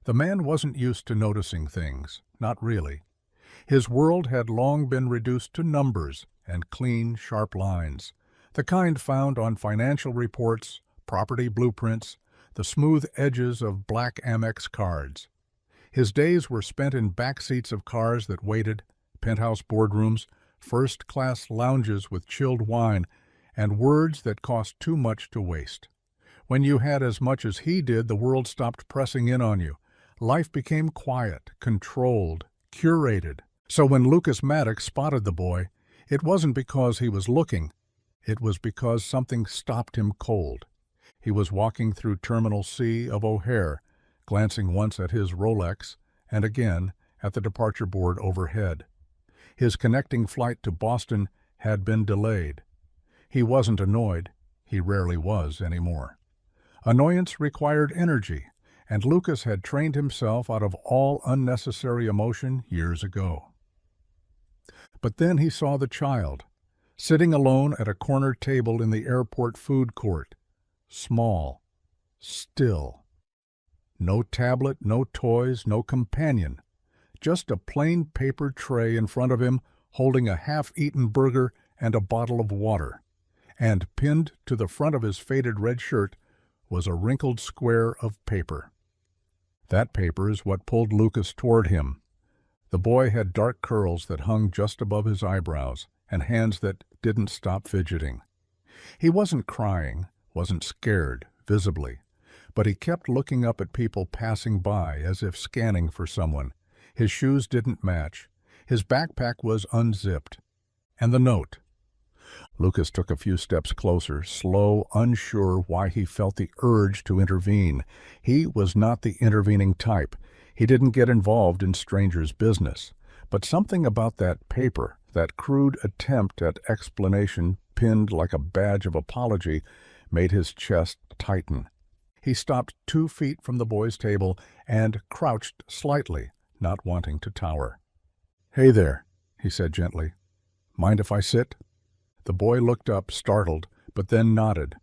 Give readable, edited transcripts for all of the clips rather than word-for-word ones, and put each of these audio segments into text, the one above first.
The man wasn't used to noticing things, not really. His world had long been reduced to numbers and clean, sharp lines, the kind found on financial reports, property blueprints, the smooth edges of black Amex cards. His days were spent in back seats of cars that waited, penthouse boardrooms, first-class lounges with chilled wine, and words that cost too much to waste. When you had as much as he did, the world stopped pressing in on you. Life became quiet, controlled, curated. So when Lucas Maddox spotted the boy, it wasn't because he was looking. It was because something stopped him cold. He was walking through Terminal C of O'Hare, glancing once at his Rolex and again at the departure board overhead. His connecting flight to Boston had been delayed. He wasn't annoyed. He rarely was anymore. Annoyance required energy, and Lucas had trained himself out of all unnecessary emotion years ago. But then he saw the child, sitting alone at a corner table in the airport food court. Small, still. No tablet, no toys, no companion. Just a plain paper tray in front of him, holding a half-eaten burger and a bottle of water. And pinned to the front of his faded red shirt was a wrinkled square of paper. That paper is what pulled Lucas toward him. The boy had dark curls that hung just above his eyebrows and hands that didn't stop fidgeting. He wasn't crying, wasn't scared, visibly, but he kept looking up at people passing by as if scanning for someone. His shoes didn't match. His backpack was unzipped. And the note. Lucas took a few steps closer, slow, unsure why he felt the urge to intervene. He was not the intervening type. He didn't get involved in strangers' business. But something about that paper, that crude attempt at explanation pinned like a badge of apology, made his chest tighten. He stopped 2 feet from the boy's table and crouched slightly, not wanting to tower. "Hey there," he said gently. "Mind if I sit?" The boy looked up, startled, but then nodded.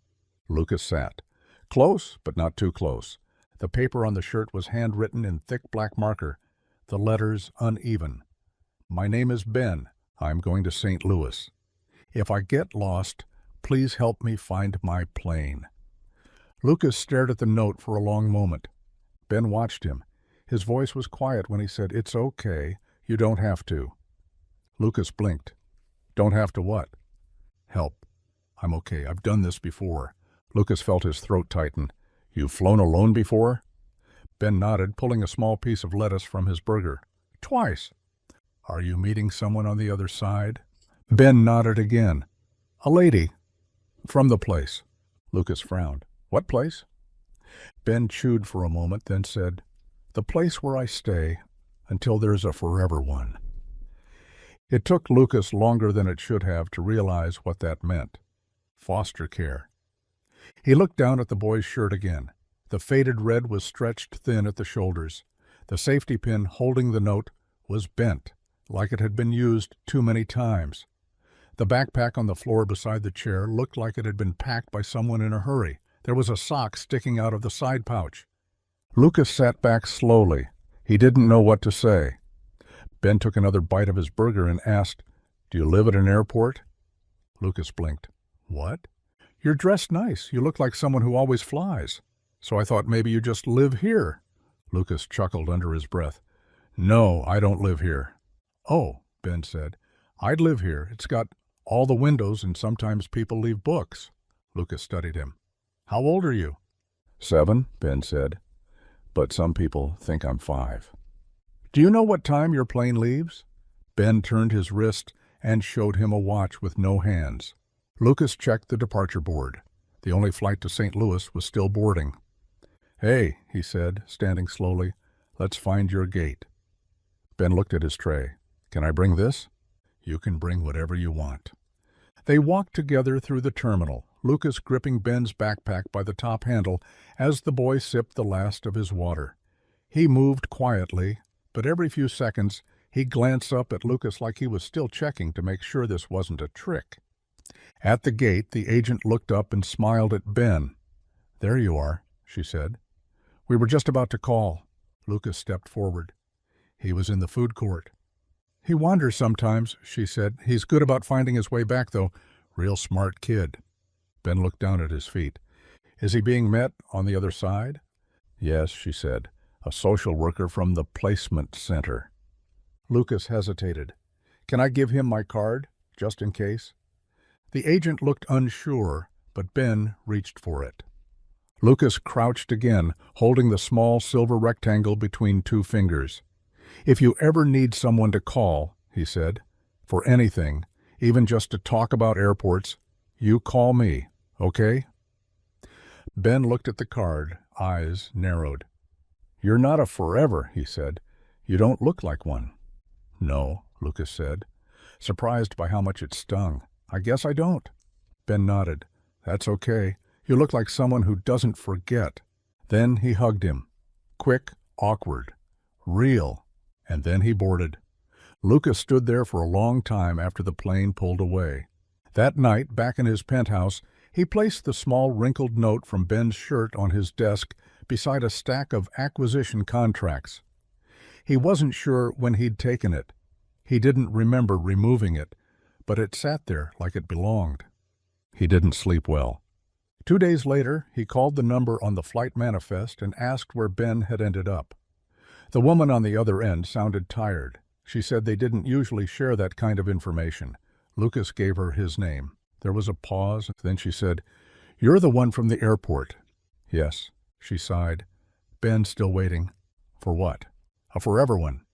Lucas sat. Close, but not too close. The paper on the shirt was handwritten in thick black marker, the letters uneven. "My name is Ben. I'm going to St. Louis. If I get lost, please help me find my plane." Lucas stared at the note for a long moment. Ben watched him. His voice was quiet when he said, "It's okay. You don't have to." Lucas blinked. "Don't have to what?" "Help. I'm okay. I've done this before." Lucas felt his throat tighten. "You've flown alone before?" Ben nodded, pulling a small piece of lettuce from his burger. "Twice." "Are you meeting someone on the other side?" Ben nodded again. "A lady. From the place." Lucas frowned. "What place?" Ben chewed for a moment, then said, "The place where I stay, until there's a forever one." It took Lucas longer than it should have to realize what that meant. Foster care. He looked down at the boy's shirt again. The faded red was stretched thin at the shoulders. The safety pin holding the note was bent, like it had been used too many times. The backpack on the floor beside the chair looked like it had been packed by someone in a hurry. There was a sock sticking out of the side pouch. Lucas sat back slowly. He didn't know what to say. Ben took another bite of his burger and asked, "Do you live at an airport?" Lucas blinked. "What?" "You're dressed nice. You look like someone who always flies. So I thought maybe you just live here." Lucas chuckled under his breath. "No, I don't live here." "Oh," Ben said. "I'd live here. It's got all the windows and sometimes people leave books." Lucas studied him. "How old are you?" "7," Ben said. "But some people think I'm 5. "Do you know what time your plane leaves?" Ben turned his wrist and showed him a watch with no hands. Lucas checked the departure board. The only flight to St. Louis was still boarding. "Hey," he said, standing slowly, "let's find your gate." Ben looked at his tray. "Can I bring this?" "You can bring whatever you want." They walked together through the terminal, Lucas gripping Ben's backpack by the top handle as the boy sipped the last of his water. He moved quietly, but every few seconds he glanced up at Lucas like he was still checking to make sure this wasn't a trick. At the gate, the agent looked up and smiled at Ben. "There you are," she said. "We were just about to call." Lucas stepped forward. He was in the food court. "He wanders sometimes," she said. "He's good about finding his way back, though. Real smart kid." Ben looked down at his feet. "Is he being met on the other side?" "Yes," she said. "A social worker from the placement center." Lucas hesitated. "Can I give him my card, just in case?" The agent looked unsure, but Ben reached for it. Lucas crouched again, holding the small silver rectangle between two fingers. "If you ever need someone to call," he said, "for anything, even just to talk about airports, you call me, okay?" Ben looked at the card, eyes narrowed. "You're not a forever," he said. "You don't look like one." "No," Lucas said, surprised by how much it stung. "I guess I don't." Ben nodded. "That's okay. You look like someone who doesn't forget." Then he hugged him. Quick, awkward, real. And then he boarded. Lucas stood there for a long time after the plane pulled away. That night, back in his penthouse, he placed the small wrinkled note from Ben's shirt on his desk beside a stack of acquisition contracts. He wasn't sure when he'd taken it. He didn't remember removing it, but it sat there like it belonged. He didn't sleep well. 2 days later, he called the number on the flight manifest and asked where Ben had ended up. The woman on the other end sounded tired. She said they didn't usually share that kind of information. Lucas gave her his name. There was a pause. Then she said, "You're the one from the airport." "Yes," she sighed. "Ben's still waiting." "For what?" "A forever one."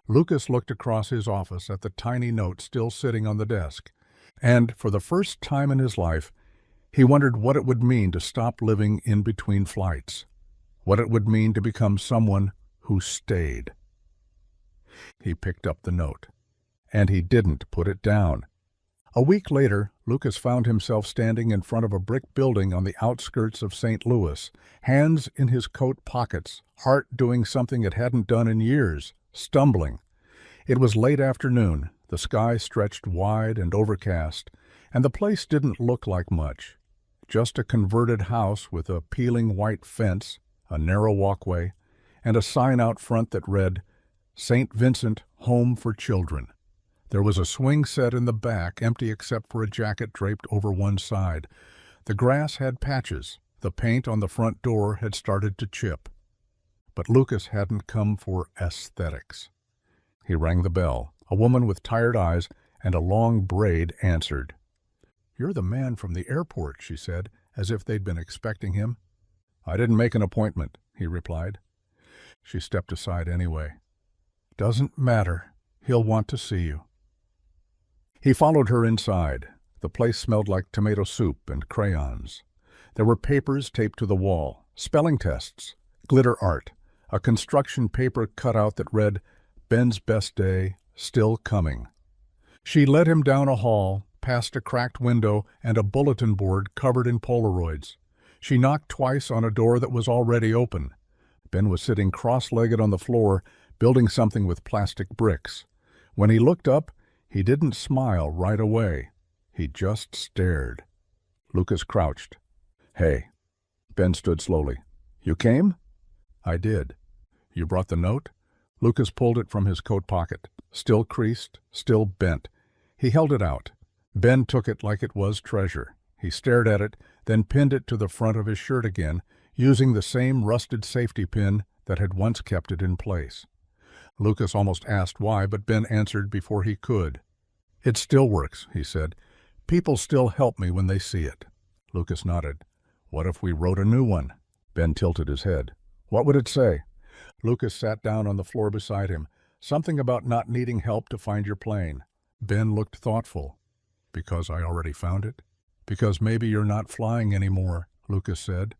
Lucas looked across his office at the tiny note still sitting on the desk, and for the first time in his life, he wondered what it would mean to stop living in between flights, what it would mean to become someone who stayed. He picked up the note, and he didn't put it down. A week later, Lucas found himself standing in front of a brick building on the outskirts of St. Louis, hands in his coat pockets, heart doing something it hadn't done in years, stumbling. It was late afternoon, the sky stretched wide and overcast, and the place didn't look like much. Just a converted house with a peeling white fence, a narrow walkway, and a sign out front that read, "St. Vincent Home for Children." There was a swing set in the back, empty except for a jacket draped over one side. The grass had patches. The paint on the front door had started to chip. But Lucas hadn't come for aesthetics. He rang the bell. A woman with tired eyes and a long braid answered. "You're the man from the airport," she said, as if they'd been expecting him. "I didn't make an appointment," he replied. She stepped aside anyway. "Doesn't matter. He'll want to see you." He followed her inside. The place smelled like tomato soup and crayons. There were papers taped to the wall, spelling tests, glitter art, a construction paper cutout that read, "Ben's best day, still coming." She led him down a hall, past a cracked window and a bulletin board covered in Polaroids. She knocked twice on a door that was already open. Ben was sitting cross-legged on the floor, building something with plastic bricks. When he looked up, he didn't smile right away. He just stared. Lucas crouched. "Hey." Ben stood slowly. "You came?" "I did." "You brought the note?" Lucas pulled it from his coat pocket, still creased, still bent. He held it out. Ben took it like it was treasure. He stared at it, then pinned it to the front of his shirt again, using the same rusted safety pin that had once kept it in place. Lucas almost asked why, but Ben answered before he could. "It still works," he said. "People still help me when they see it." Lucas nodded. "What if we wrote a new one?" Ben tilted his head. "What would it say?" Lucas sat down on the floor beside him. "Something about not needing help to find your plane." Ben looked thoughtful. "Because I already found it?" "Because maybe you're not flying anymore," Lucas said.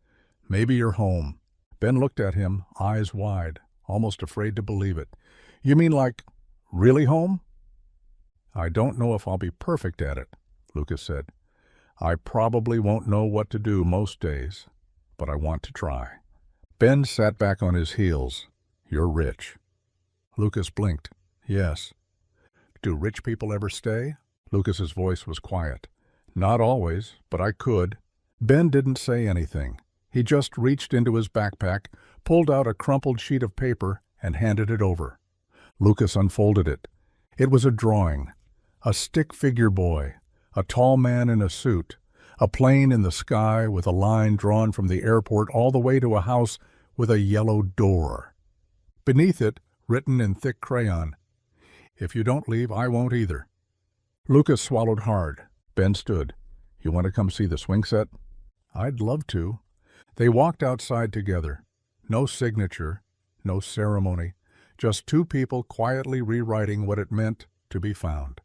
"Maybe you're home." Ben looked at him, eyes wide, almost afraid to believe it. "You mean like, really home?" "I don't know if I'll be perfect at it," Lucas said. "I probably won't know what to do most days, but I want to try." Ben sat back on his heels. "You're rich." Lucas blinked. "Yes." "Do rich people ever stay?" Lucas's voice was quiet. "Not always, but I could." Ben didn't say anything. He just reached into his backpack, pulled out a crumpled sheet of paper, and handed it over. Lucas unfolded it. It was a drawing. A stick-figure boy, a tall man in a suit, a plane in the sky with a line drawn from the airport all the way to a house with a yellow door. Beneath it, written in thick crayon, "If you don't leave, I won't either." Lucas swallowed hard. Ben stood. "You want to come see the swing set?" "I'd love to." They walked outside together. No signature, no ceremony, just two people quietly rewriting what it meant to be found.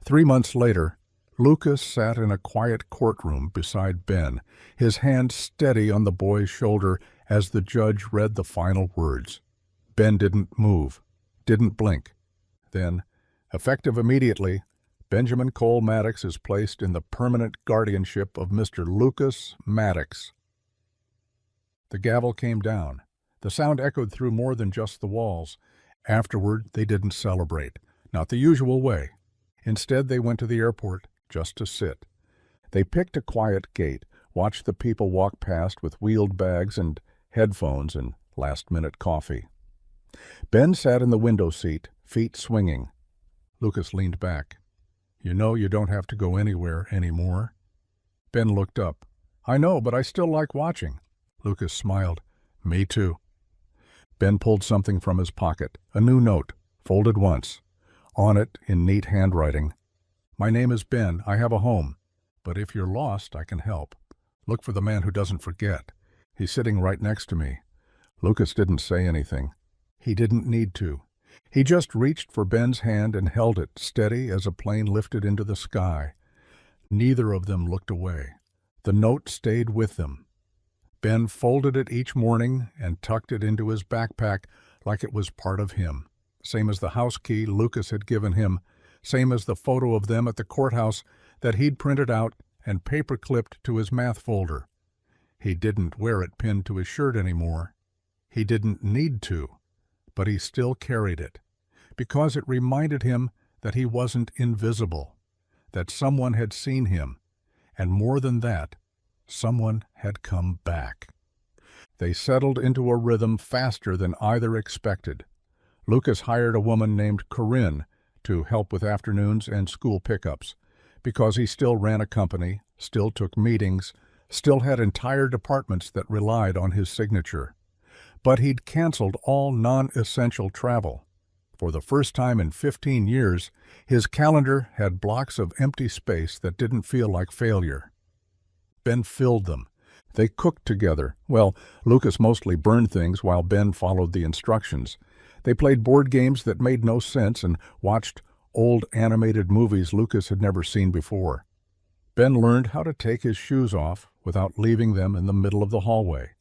3 months later, Lucas sat in a quiet courtroom beside Ben, his hand steady on the boy's shoulder as the judge read the final words. Ben didn't move, didn't blink. Then, effective immediately, Benjamin Cole Maddox is placed in the permanent guardianship of Mr. Lucas Maddox. The gavel came down. The sound echoed through more than just the walls. Afterward, they didn't celebrate, not the usual way. Instead, they went to the airport just to sit. They picked a quiet gate, watched the people walk past with wheeled bags and headphones and last-minute coffee. Ben sat in the window seat, feet swinging. Lucas leaned back. "You know you don't have to go anywhere anymore." Ben looked up. "I know, but I still like watching." Lucas smiled. "Me too." Ben pulled something from his pocket, a new note, folded once. On it, in neat handwriting, "My name is Ben. I have a home. But if you're lost, I can help. Look for the man who doesn't forget. He's sitting right next to me." Lucas didn't say anything. He didn't need to. He just reached for Ben's hand and held it, steady as a plane lifted into the sky. Neither of them looked away. The note stayed with them. Ben folded it each morning and tucked it into his backpack like it was part of him. Same as the house key Lucas had given him, same as the photo of them at the courthouse that he'd printed out and paper-clipped to his math folder. He didn't wear it pinned to his shirt anymore. He didn't need to, but he still carried it, because it reminded him that he wasn't invisible, that someone had seen him, and more than that, someone had come back. They settled into a rhythm faster than either expected. Lucas hired a woman named Corinne to help with afternoons and school pickups, because he still ran a company, still took meetings, still had entire departments that relied on his signature. But he'd canceled all non-essential travel. For the first time in 15 years, his calendar had blocks of empty space that didn't feel like failure. Ben filled them. They cooked together. Well, Lucas mostly burned things while Ben followed the instructions. They played board games that made no sense and watched old animated movies Lucas had never seen before. Ben learned how to take his shoes off without leaving them in the middle of the hallway.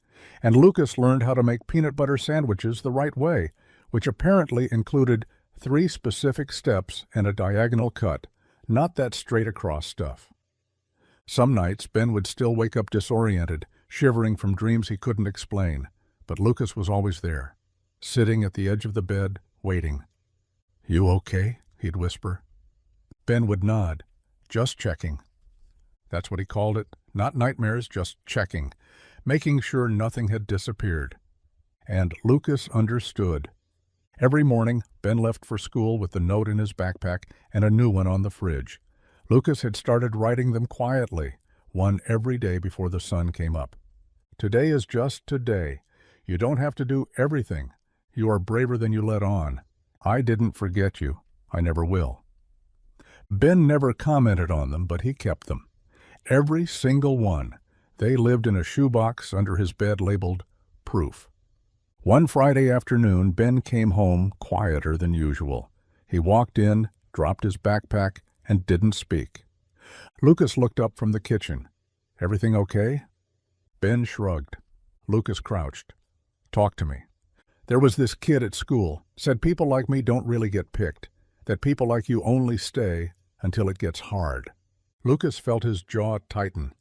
And Lucas learned how to make peanut butter sandwiches the right way, which apparently included 3 specific steps and a diagonal cut, not that straight-across stuff. Some nights, Ben would still wake up disoriented, shivering from dreams he couldn't explain, but Lucas was always there, sitting at the edge of the bed, waiting. "You okay?" he'd whisper. Ben would nod. "Just checking." That's what he called it. Not nightmares, just checking, making sure nothing had disappeared. And Lucas understood. Every morning, Ben left for school with the note in his backpack and a new one on the fridge. Lucas had started writing them quietly, one every day before the sun came up. "Today is just today. You don't have to do everything. You are braver than you let on. I didn't forget you. I never will." Ben never commented on them, but he kept them. Every single one. They lived in a shoebox under his bed labeled Proof. One Friday afternoon, Ben came home quieter than usual. He walked in, dropped his backpack, and didn't speak. Lucas looked up from the kitchen. "Everything okay?" Ben shrugged. Lucas crouched. "Talk to me. There was this kid at school, said people like me don't really get picked, that people like you only stay until it gets hard." Lucas felt his jaw tighten.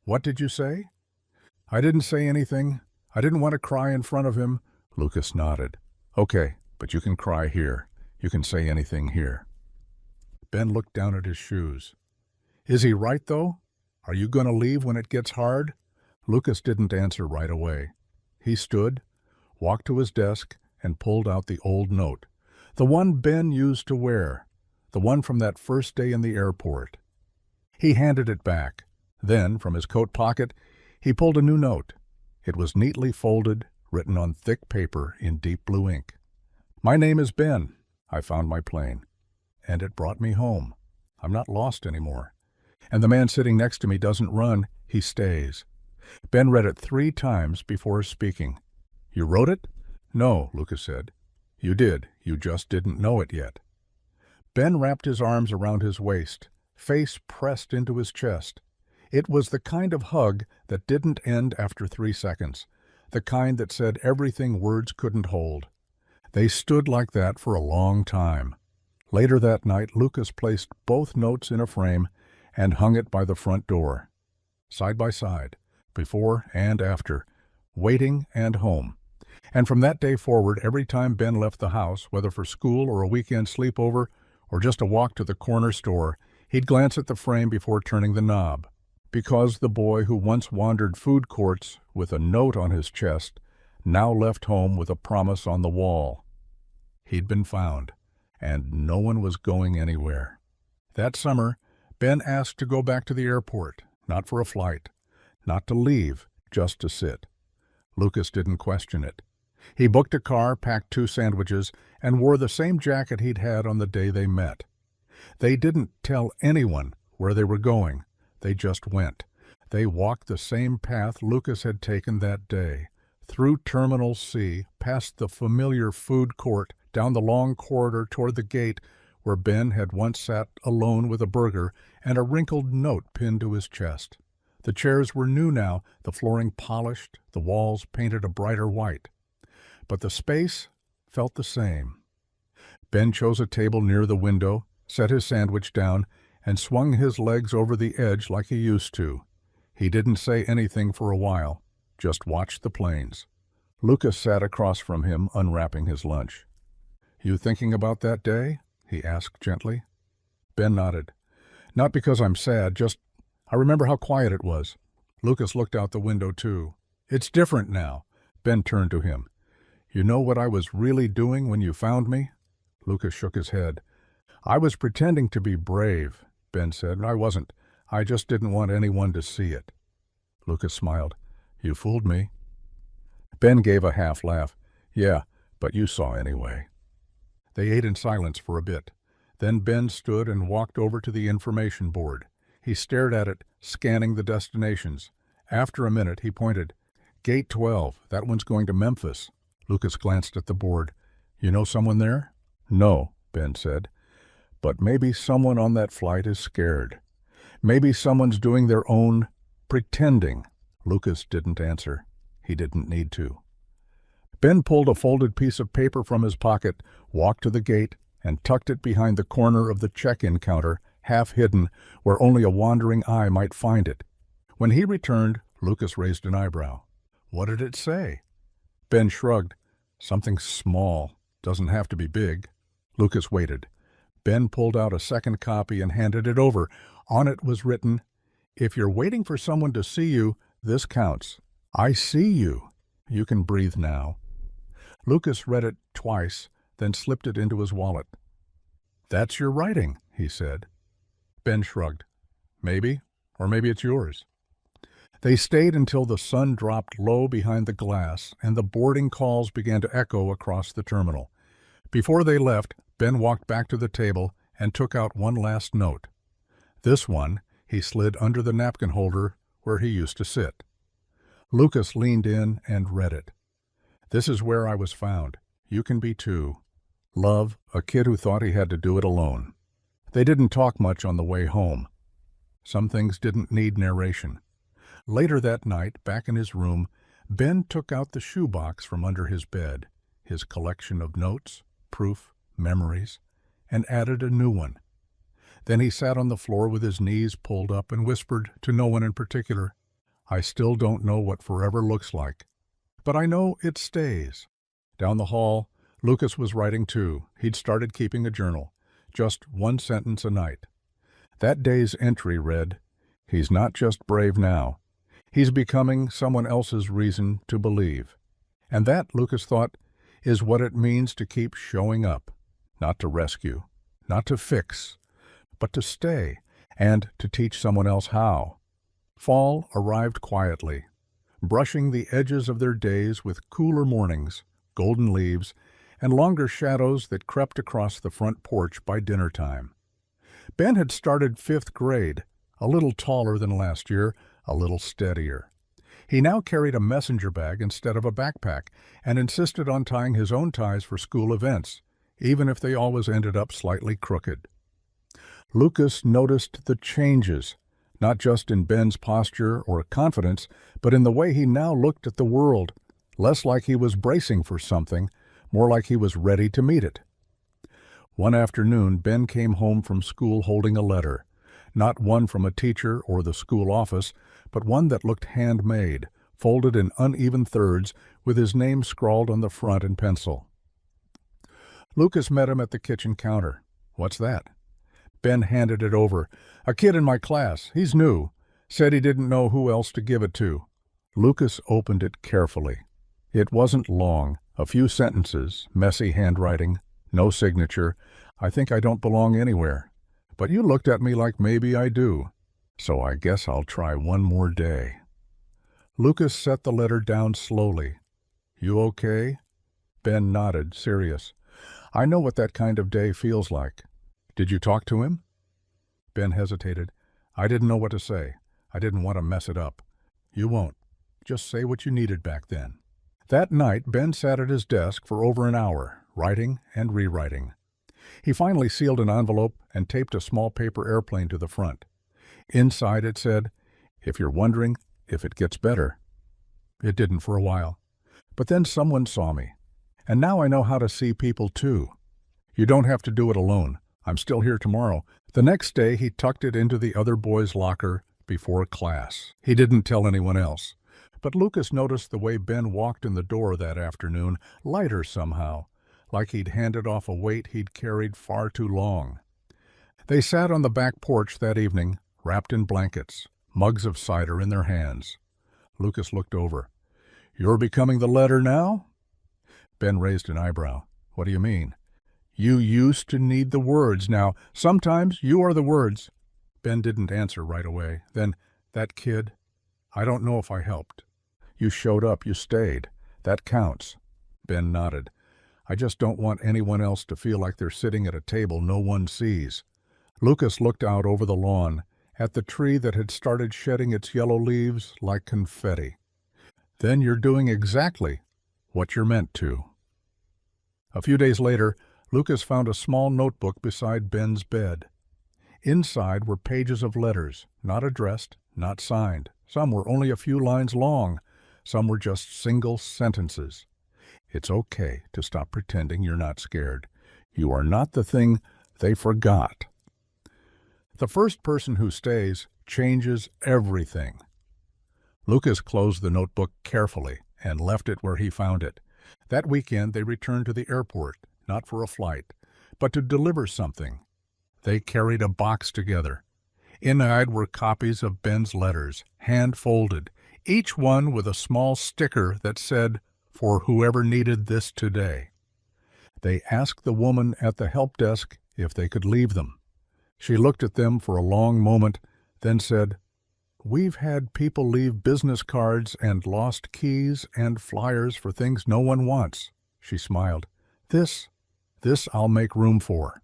"What did you say?" "I didn't say anything. I didn't want to cry in front of him." Lucas nodded. "Okay, but you can cry here. You can say anything here." Ben looked down at his shoes. "Is he right, though? Are you going to leave when it gets hard?" Lucas didn't answer right away. He stood, walked to his desk, and pulled out the old note. The one Ben used to wear. The one from that first day in the airport. He handed it back. Then, from his coat pocket, he pulled a new note. It was neatly folded, written on thick paper in deep blue ink. "My name is Ben. I found my plane. And it brought me home. I'm not lost anymore. And the man sitting next to me doesn't run, he stays." Ben read it 3 times before speaking. "You wrote it?" "No," Lucas said. "You did. You just didn't know it yet." Ben wrapped his arms around his waist, face pressed into his chest. It was the kind of hug that didn't end after 3 seconds, the kind that said everything words couldn't hold. They stood like that for a long time. Later that night, Lucas placed both notes in a frame and hung it by the front door. Side by side, before and after, waiting and home. And from that day forward, every time Ben left the house, whether for school or a weekend sleepover or just a walk to the corner store, he'd glance at the frame before turning the knob. Because the boy who once wandered food courts with a note on his chest now left home with a promise on the wall. He'd been found, and no one was going anywhere. That summer, Ben asked to go back to the airport, not for a flight, not to leave, just to sit. Lucas didn't question it. He booked a car, packed 2 sandwiches, and wore the same jacket he'd had on the day they met. They didn't tell anyone where they were going. They just went. They walked the same path Lucas had taken that day, through Terminal C, past the familiar food court, down the long corridor toward the gate where Ben had once sat alone with a burger and a wrinkled note pinned to his chest. The chairs were new now, the flooring polished, the walls painted a brighter white. But the space felt the same. Ben chose a table near the window, set his sandwich down, and swung his legs over the edge like he used to. He didn't say anything for a while, just watched the planes. Lucas sat across from him, unwrapping his lunch. "You thinking about that day?" he asked gently. Ben nodded. "Not because I'm sad, just I remember how quiet it was." Lucas looked out the window too. "It's different now." Ben turned to him. "You know what I was really doing when you found me?" Lucas shook his head. "I was pretending to be brave," Ben said. "I wasn't. I just didn't want anyone to see it." Lucas smiled. "You fooled me." Ben gave a half laugh. "Yeah, but you saw anyway." They ate in silence for a bit. Then Ben stood and walked over to the information board. He stared at it, scanning the destinations. After a minute, he pointed. "Gate 12. That one's going to Memphis." Lucas glanced at the board. "You know someone there?" "No," Ben said. "But maybe someone on that flight is scared. Maybe someone's doing their own pretending." Lucas didn't answer. He didn't need to. Ben pulled a folded piece of paper from his pocket, walked to the gate, and tucked it behind the corner of the check-in counter, half hidden, where only a wandering eye might find it. When he returned, Lucas raised an eyebrow. "What did it say?" Ben shrugged. "Something small. Doesn't have to be big." Lucas waited. Ben pulled out a second copy and handed it over. On it was written, "If you're waiting for someone to see you, this counts. I see you. You can breathe now." Lucas read it twice, then slipped it into his wallet. "That's your writing," he said. Ben shrugged. "Maybe, or maybe it's yours." They stayed until the sun dropped low behind the glass and the boarding calls began to echo across the terminal. Before they left, Ben walked back to the table and took out one last note. This one he slid under the napkin holder where he used to sit. Lucas leaned in and read it. "This is where I was found. You can be too. Love, a kid who thought he had to do it alone." They didn't talk much on the way home. Some things didn't need narration. Later that night, back in his room, Ben took out the shoebox from under his bed, his collection of notes, proof, memories, and added a new one. Then he sat on the floor with his knees pulled up and whispered to no one in particular, "I still don't know what forever looks like, but I know it stays." Down the hall, Lucas was writing too. He'd started keeping a journal, just one sentence a night. That day's entry read, "He's not just brave now. He's becoming someone else's reason to believe. And that, Lucas thought, is what it means to keep showing up. Not to rescue, not to fix, but to stay and to teach someone else how. Fall arrived quietly, brushing the edges of their days with cooler mornings, golden leaves, and longer shadows that crept across the front porch by dinner time. Ben had started 5th grade, a little taller than last year, a little steadier. He now carried a messenger bag instead of a backpack and insisted on tying his own ties for school events, even if they always ended up slightly crooked. Lucas noticed the changes, not just in Ben's posture or confidence, but in the way he now looked at the world, less like he was bracing for something, more like he was ready to meet it. One afternoon, Ben came home from school holding a letter, not one from a teacher or the school office, but one that looked handmade, folded in uneven thirds, with his name scrawled on the front in pencil. Lucas met him at the kitchen counter. "What's that?" Ben handed it over. "A kid in my class. He's new. Said he didn't know who else to give it to." Lucas opened it carefully. It wasn't long, a few sentences, messy handwriting, no signature. "I think I don't belong anywhere. But you looked at me like maybe I do. So I guess I'll try one more day." Lucas set the letter down slowly. "You okay?" Ben nodded, serious. "I know what that kind of day feels like. Did you talk to him?" Ben hesitated. "I didn't know what to say. I didn't want to mess it up." "You won't. Just say what you needed back then." That night, Ben sat at his desk for over an hour, writing and rewriting. He finally sealed an envelope and taped a small paper airplane to the front. Inside it said, "If you're wondering if it gets better." It didn't for a while. But then someone saw me. And now I know how to see people too. You don't have to do it alone. I'm still here tomorrow. The next day he tucked it into the other boy's locker before class. He didn't tell anyone else. But Lucas noticed the way Ben walked in the door that afternoon, lighter somehow, like he'd handed off a weight he'd carried far too long. They sat on the back porch that evening, wrapped in blankets, mugs of cider in their hands. Lucas looked over. "You're becoming the letter now?" Ben raised an eyebrow. "What do you mean?" "You used to need the words. Now, sometimes you are the words." Ben didn't answer right away. Then, "That kid, I don't know if I helped. You showed up, you stayed. That counts." Ben nodded. "I just don't want anyone else to feel like they're sitting at a table no one sees." Lucas looked out over the lawn, at the tree that had started shedding its yellow leaves like confetti. "Then you're doing exactly what you're meant to." A few days later, Lucas found a small notebook beside Ben's bed. Inside were pages of letters, not addressed, not signed. Some were only a few lines long. Some were just single sentences. "It's okay to stop pretending you're not scared. You are not the thing they forgot. The first person who stays changes everything." Lucas closed the notebook carefully and left it where he found it. That weekend they returned to the airport, not for a flight, but to deliver something. They carried a box together. Inside were copies of Ben's letters, hand-folded, each one with a small sticker that said, "For whoever needed this today." They asked the woman at the help desk if they could leave them. She looked at them for a long moment, then said, "We've had people leave business cards and lost keys and flyers for things no one wants." She smiled. This I'll make room for."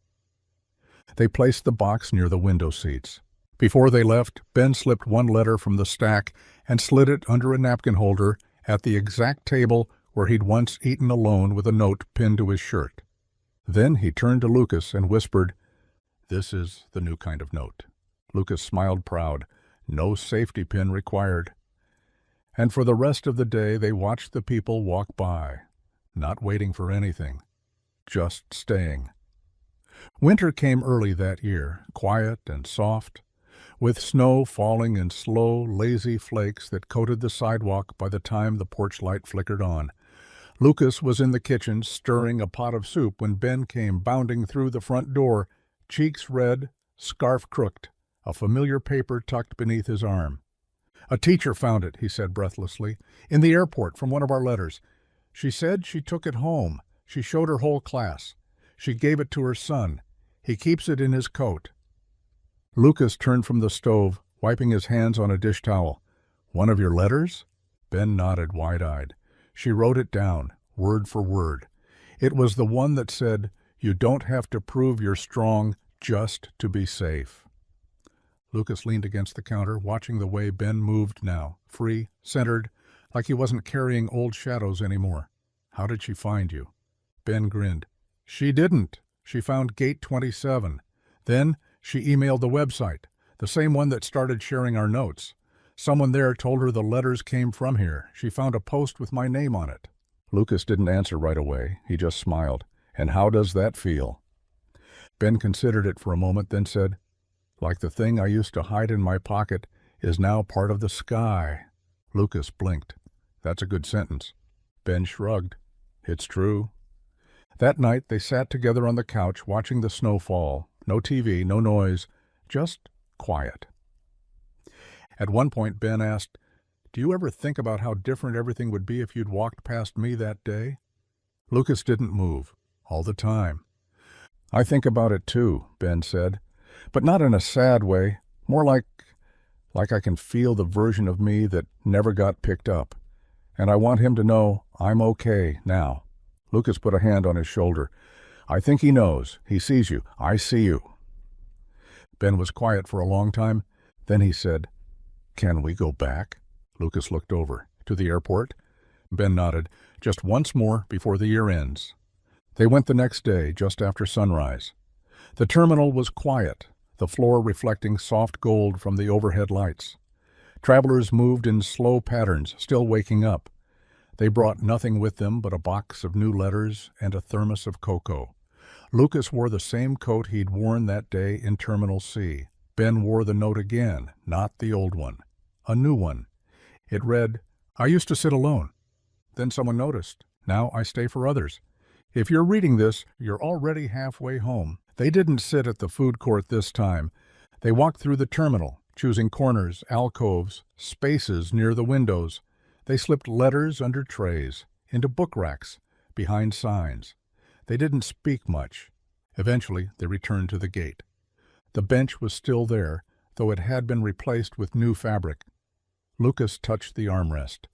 They placed the box near the window seats. Before they left, Ben slipped one letter from the stack and slid it under a napkin holder at the exact table where he'd once eaten alone with a note pinned to his shirt. Then he turned to Lucas and whispered, "This is the new kind of note." Lucas smiled proud. No safety pin required. And for the rest of the day they watched the people walk by, not waiting for anything, just staying. Winter came early that year, quiet and soft, with snow falling in slow, lazy flakes that coated the sidewalk by the time the porch light flickered on. Lucas was in the kitchen stirring a pot of soup when Ben came bounding through the front door, cheeks red, scarf crooked, a familiar paper tucked beneath his arm. "A teacher found it," he said breathlessly, "in the airport from one of our letters. She said she took it home. She showed her whole class. She gave it to her son. He keeps it in his coat." Lucas turned from the stove, wiping his hands on a dish towel. "One of your letters?" Ben nodded wide-eyed. She wrote it down, word for word. It was the one that said, "You don't have to prove you're strong just to be safe." Lucas leaned against the counter, watching the way Ben moved now, free, centered, like he wasn't carrying old shadows anymore. "How did she find you?" Ben grinned. "She didn't. She found Gate 27. Then she emailed the website, the same one that started sharing our notes. Someone there told her the letters came from here. She found a post with my name on it." Lucas didn't answer right away. He just smiled. "And how does that feel?" Ben considered it for a moment, then said, "Like the thing I used to hide in my pocket is now part of the sky." Lucas blinked. "That's a good sentence." Ben shrugged. "It's true." That night they sat together on the couch watching the snow fall. No TV, no noise, just quiet. At one point Ben asked, "Do you ever think about how different everything would be if you'd walked past me that day?" Lucas didn't move. "All the time." "I think about it too," Ben said. "But not in a sad way. More like I can feel the version of me that never got picked up. And I want him to know I'm okay now." Lucas put a hand on his shoulder. "I think he knows. He sees you. I see you." Ben was quiet for a long time. Then he said, "Can we go back?" Lucas looked over. "To the airport?" Ben nodded. "Just once more before the year ends." They went the next day, just after sunrise. The terminal was quiet, the floor reflecting soft gold from the overhead lights. Travelers moved in slow patterns, still waking up. They brought nothing with them but a box of new letters and a thermos of cocoa. Lucas wore the same coat he'd worn that day in Terminal C. Ben wore the note again, not the old one. A new one. It read, "I used to sit alone. Then someone noticed. Now I stay for others. If you're reading this, you're already halfway home." They didn't sit at the food court this time. They walked through the terminal, choosing corners, alcoves, spaces near the windows. They slipped letters under trays, into book racks, behind signs. They didn't speak much. Eventually, they returned to the gate. The bench was still there, though it had been replaced with new fabric. Lucas touched the armrest.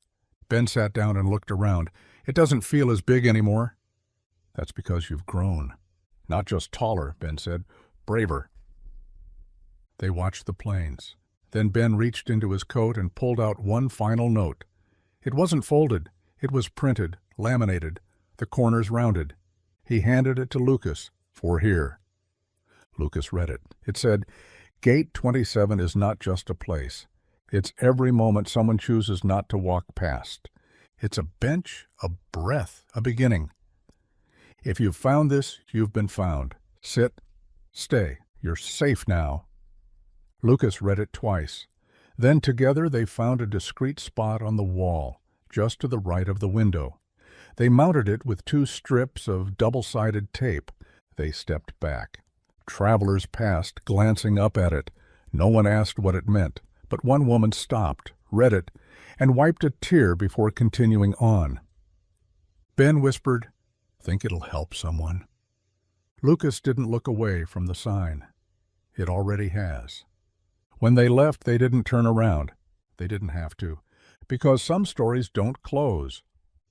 Ben sat down and looked around. "It doesn't feel as big anymore." "That's because you've grown." "Not just taller," Ben said. "Braver." They watched the planes. Then Ben reached into his coat and pulled out one final note. It wasn't folded. It was printed, laminated, the corners rounded. He handed it to Lucas. "For here." Lucas read it. It said, "Gate 27 is not just a place. It's every moment someone chooses not to walk past. It's a bench, a breath, a beginning. If you've found this, you've been found. Sit, stay. You're safe now." Lucas read it twice. Then together they found a discreet spot on the wall, just to the right of the window. They mounted it with 2 strips of double-sided tape. They stepped back. Travelers passed, glancing up at it. No one asked what it meant, but one woman stopped, read it, and wiped a tear before continuing on. Ben whispered, "Think it'll help someone?" Lucas didn't look away from the sign. It already has. When they left, they didn't turn around. They didn't have to, because some stories don't close.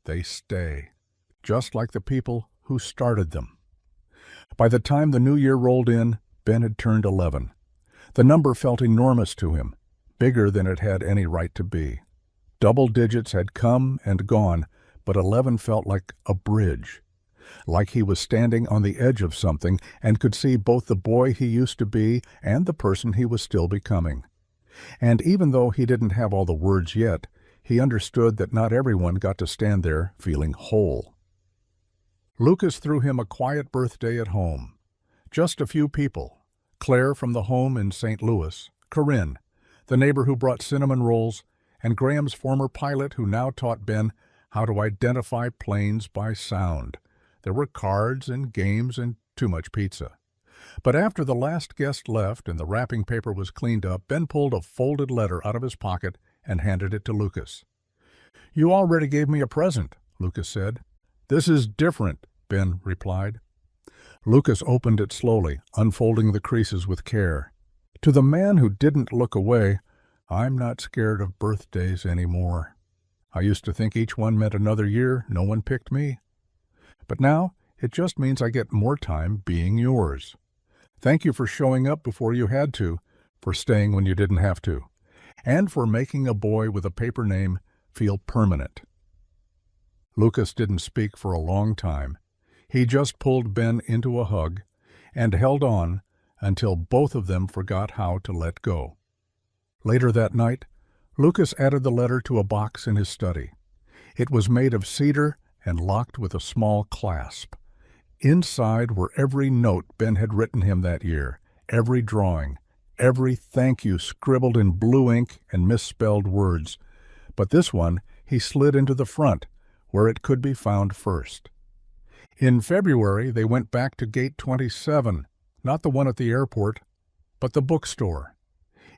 They stay, just like the people who started them. By the time the new year rolled in, Ben had turned 11. The number felt enormous to him, bigger than it had any right to be. Double digits had come and gone, but 11 felt like a bridge. Like he was standing on the edge of something and could see both the boy he used to be and the person he was still becoming. And even though he didn't have all the words yet, he understood that not everyone got to stand there feeling whole. Lucas threw him a quiet birthday at home. Just a few people. Claire from the home in St. Louis, Corinne, the neighbor who brought cinnamon rolls, and Graham's former pilot who now taught Ben how to identify planes by sound. There were cards and games and too much pizza. But after the last guest left and the wrapping paper was cleaned up, Ben pulled a folded letter out of his pocket and handed it to Lucas. "You already gave me a present," Lucas said. "This is different," Ben replied. Lucas opened it slowly, unfolding the creases with care. To the man who didn't look away, "I'm not scared of birthdays anymore. I used to think each one meant another year no one picked me. But now it just means I get more time being yours. Thank you for showing up before you had to, for staying when you didn't have to, and for making a boy with a paper name feel permanent." Lucas didn't speak for a long time. He just pulled Ben into a hug and held on until both of them forgot how to let go. Later that night, Lucas added the letter to a box in his study. It was made of cedar and locked with a small clasp. Inside were every note Ben had written him that year, every drawing, every thank you scribbled in blue ink and misspelled words. But this one he slid into the front, where it could be found first. In February, they went back to Gate 27, not the one at the airport, but the bookstore.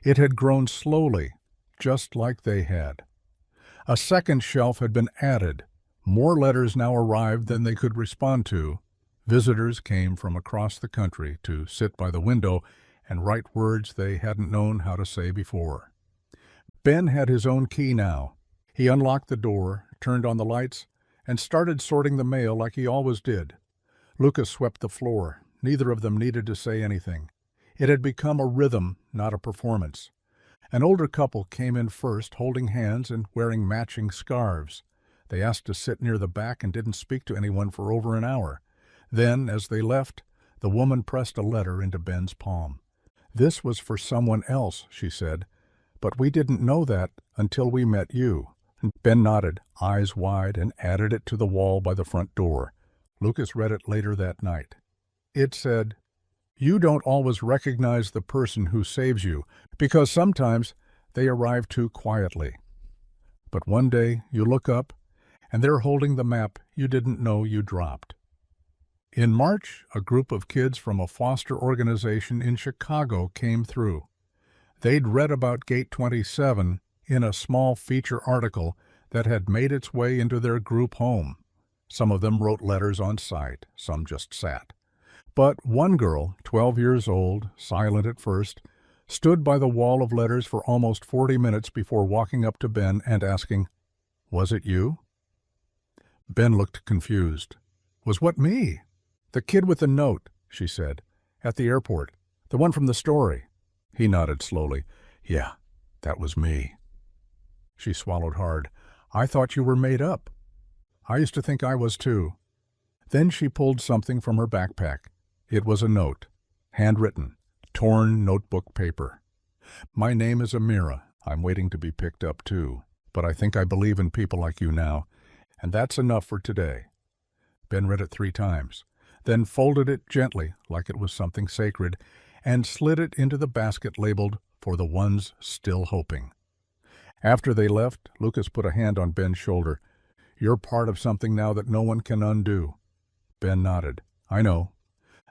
It had grown slowly, just like they had. A second shelf had been added. More letters now arrived than they could respond to. Visitors came from across the country to sit by the window and write words they hadn't known how to say before. Ben had his own key now. He unlocked the door, turned on the lights, and started sorting the mail like he always did. Lucas swept the floor. Neither of them needed to say anything. It had become a rhythm, not a performance. An older couple came in first, holding hands and wearing matching scarves. They asked to sit near the back and didn't speak to anyone for over an hour. Then, as they left, the woman pressed a letter into Ben's palm. "This was for someone else," she said, "but we didn't know that until we met you." Ben nodded, eyes wide, and added it to the wall by the front door. Lucas read it later that night. It said, "You don't always recognize the person who saves you, because sometimes they arrive too quietly. But one day you look up, and they're holding the map you didn't know you dropped." In March, a group of kids from a foster organization in Chicago came through. They'd read about Gate 27 in a small feature article that had made its way into their group home. Some of them wrote letters on site, some just sat. But one girl, 12 years old, silent at first, stood by the wall of letters for almost 40 minutes before walking up to Ben and asking, "Was it you?" Ben looked confused. "Was what me?" "The kid with the note," she said, "at the airport. The one from the story." He nodded slowly. "Yeah, that was me." She swallowed hard. "I thought you were made up." "I used to think I was too." Then she pulled something from her backpack. It was a note, handwritten, torn notebook paper. "My name is Amira. I'm waiting to be picked up too. But I think I believe in people like you now, and that's enough for today." Ben read it 3 times, then folded it gently like it was something sacred, and slid it into the basket labeled "For the Ones Still Hoping." After they left, Lucas put a hand on Ben's shoulder. "You're part of something now that no one can undo." Ben nodded. "I know."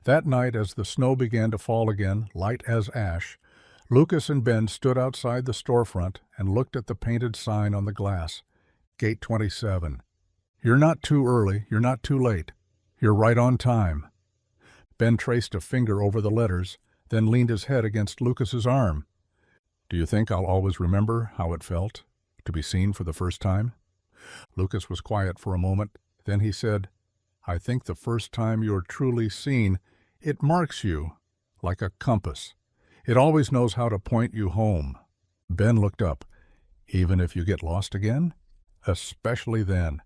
That night, as the snow began to fall again, light as ash, Lucas and Ben stood outside the storefront and looked at the painted sign on the glass. Gate 27. "You're not too early, you're not too late. You're right on time." Ben traced a finger over the letters, then leaned his head against Lucas's arm. "Do you think I'll always remember how it felt to be seen for the first time?" Lucas was quiet for a moment. Then he said, "I think the first time you're truly seen, it marks you like a compass. It always knows how to point you home." Ben looked up. "Even if you get lost again?" "Especially then."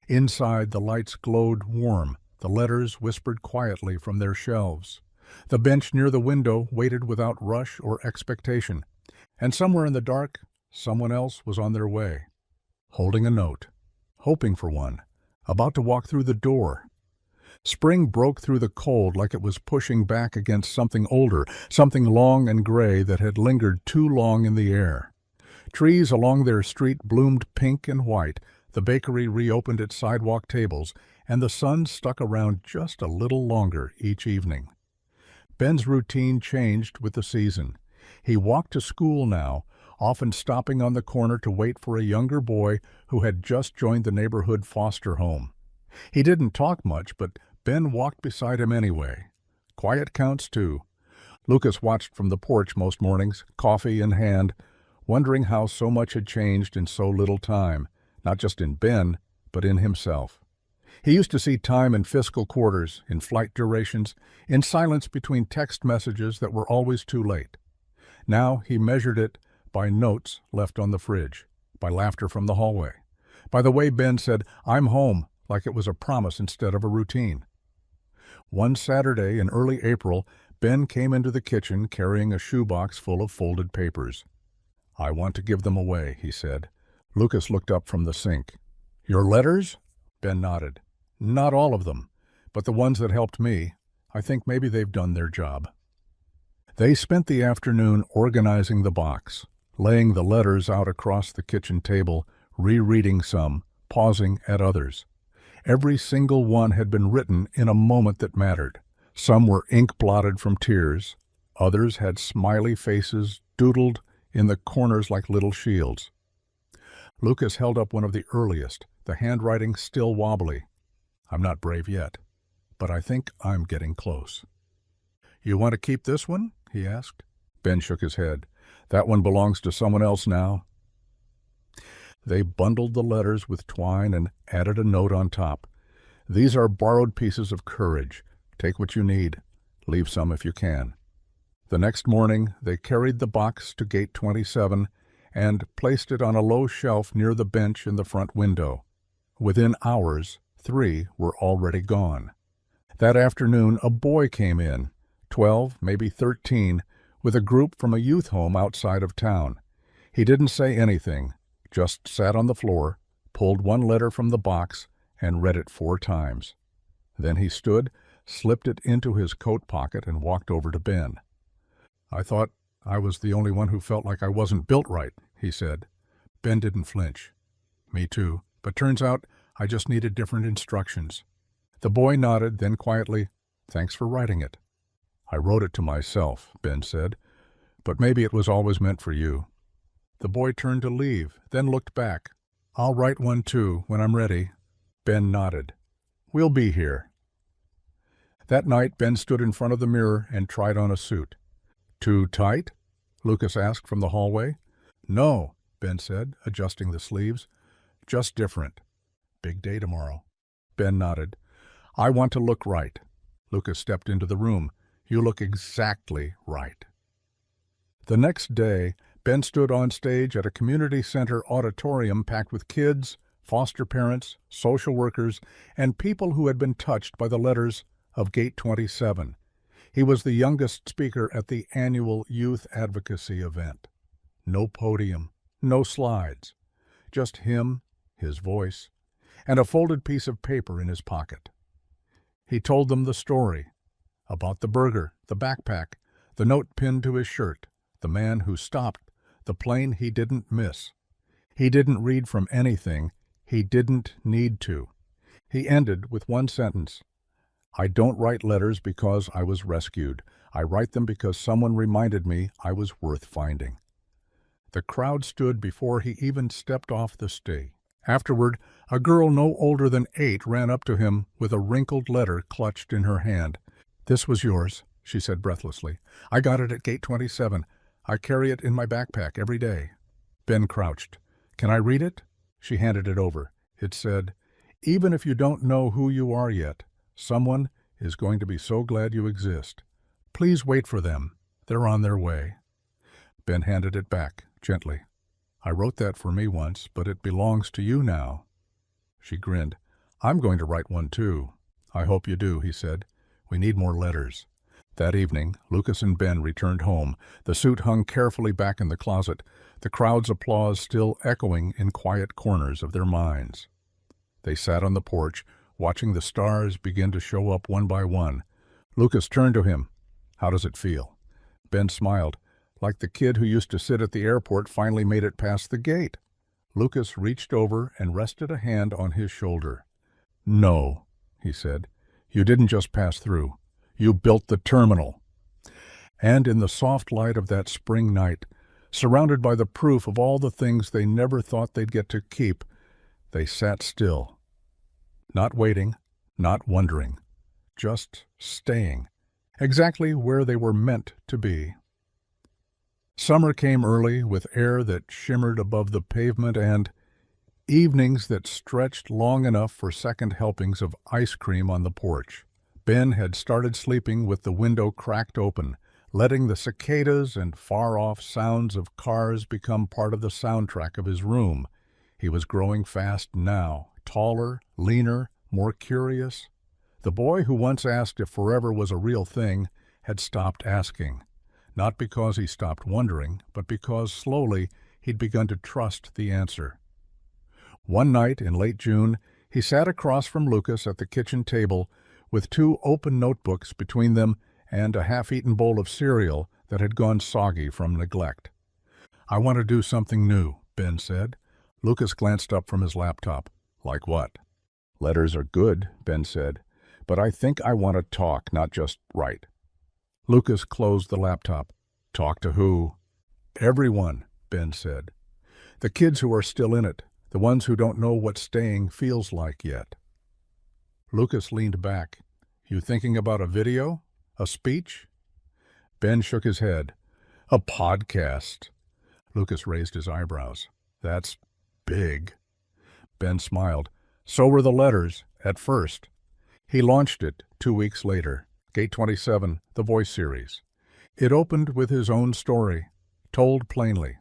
Inside, the lights glowed warm. The letters whispered quietly from their shelves. The bench near the window waited without rush or expectation. And somewhere in the dark, someone else was on their way, holding a note, hoping for one, about to walk through the door. Spring broke through the cold like it was pushing back against something older, something long and gray that had lingered too long in the air. Trees along their street bloomed pink and white. The bakery reopened its sidewalk tables, and the sun stuck around just a little longer each evening. Ben's routine changed with the season. He walked to school now, often stopping on the corner to wait for a younger boy who had just joined the neighborhood foster home. He didn't talk much, but Ben walked beside him anyway. Quiet counts, too. Lucas watched from the porch most mornings, coffee in hand, wondering how so much had changed in so little time, not just in Ben, but in himself. He used to see time in fiscal quarters, in flight durations, in silence between text messages that were always too late. Now he measured it by notes left on the fridge, by laughter from the hallway, by the way Ben said, "I'm home," like it was a promise instead of a routine. One Saturday in early April, Ben came into the kitchen carrying a shoebox full of folded papers. "I want to give them away," he said. Lucas looked up from the sink. "Your letters?" Ben nodded. "Not all of them, but the ones that helped me. I think maybe they've done their job." They spent the afternoon organizing the box, laying the letters out across the kitchen table, rereading some, pausing at others. Every single one had been written in a moment that mattered. Some were ink-blotted from tears. Others had smiley faces doodled in the corners like little shields. Lucas held up one of the earliest, the handwriting still wobbly. "I'm not brave yet, but I think I'm getting close." "You want to keep this one?" he asked. Ben shook his head. "That one belongs to someone else now." They bundled the letters with twine and added a note on top. "These are borrowed pieces of courage. Take what you need. Leave some if you can." The next morning they carried the box to gate 27 and placed it on a low shelf near the bench in the front window. Within hours, 3 were already gone. That afternoon a boy came in, 12, maybe 13, with a group from a youth home outside of town. He didn't say anything, just sat on the floor, pulled one letter from the box, and read it 4 times. Then he stood, slipped it into his coat pocket, and walked over to Ben. "I thought I was the only one who felt like I wasn't built right," he said. Ben didn't flinch. "Me too, but turns out I just needed different instructions." The boy nodded, then quietly, "Thanks for writing it." "I wrote it to myself," Ben said, "but maybe it was always meant for you." The boy turned to leave, then looked back. "I'll write one too, when I'm ready." Ben nodded. "We'll be here." That night Ben stood in front of the mirror and tried on a suit. "Too tight?" Lucas asked from the hallway. "No," Ben said, adjusting the sleeves. "Just different. Big day tomorrow." Ben nodded. "I want to look right." Lucas stepped into the room. "You look exactly right." The next day, Ben stood on stage at a community center auditorium packed with kids, foster parents, social workers, and people who had been touched by the letters of Gate 27. He was the youngest speaker at the annual youth advocacy event. No podium, no slides, just him, his voice, and a folded piece of paper in his pocket. He told them the story about the burger, the backpack, the note pinned to his shirt, the man who stopped, the plane he didn't miss. He didn't read from anything. He didn't need to. He ended with one sentence. "I don't write letters because I was rescued. I write them because someone reminded me I was worth finding." The crowd stood before he even stepped off the stage. Afterward, a girl no older than 8 ran up to him with a wrinkled letter clutched in her hand. "This was yours," she said breathlessly. "I got it at Gate 27. I carry it in my backpack every day." Ben crouched. "Can I read it?" She handed it over. It said, "Even if you don't know who you are yet, someone is going to be so glad you exist. Please wait for them. They're on their way." Ben handed it back, gently. "I wrote that for me once, but it belongs to you now." She grinned. "I'm going to write one too." "I hope you do," he said. "We need more letters." That evening, Lucas and Ben returned home, the suit hung carefully back in the closet, the crowd's applause still echoing in quiet corners of their minds. They sat on the porch, watching the stars begin to show up one by one. Lucas turned to him. "How does it feel?" Ben smiled, like the kid who used to sit at the airport finally made it past the gate. Lucas reached over and rested a hand on his shoulder. "No," he said. "You didn't just pass through. You built the terminal." And in the soft light of that spring night, Surrounded by the proof of all the things they never thought they'd get to keep, they sat still. Not waiting, not wondering, just staying, exactly where they were meant to be. Summer came early with air that shimmered above the pavement and evenings that stretched long enough for second helpings of ice cream on the porch. Ben had started sleeping with the window cracked open, letting the cicadas and far-off sounds of cars become part of the soundtrack of his room. He was growing fast now, taller, leaner, more curious. The boy who once asked if forever was a real thing had stopped asking. Not because he stopped wondering, but because slowly he'd begun to trust the answer. One night in late June, he sat across from Lucas at the kitchen table with 2 open notebooks between them and a half-eaten bowl of cereal that had gone soggy from neglect. "I want to do something new," Ben said. Lucas glanced up from his laptop. "Like what?" "Letters are good," Ben said, "but I think I want to talk, not just write." Lucas closed the laptop. "Talk to who?" "Everyone," Ben said. "The kids who are still in it, the ones who don't know what staying feels like yet." Lucas leaned back. "You thinking about a video? A speech?" Ben shook his head. "A podcast." Lucas raised his eyebrows. "That's big." Ben smiled. "So were the letters, at first." He launched it 2 weeks later. Gate 27, the voice series. It opened with his own story, told plainly.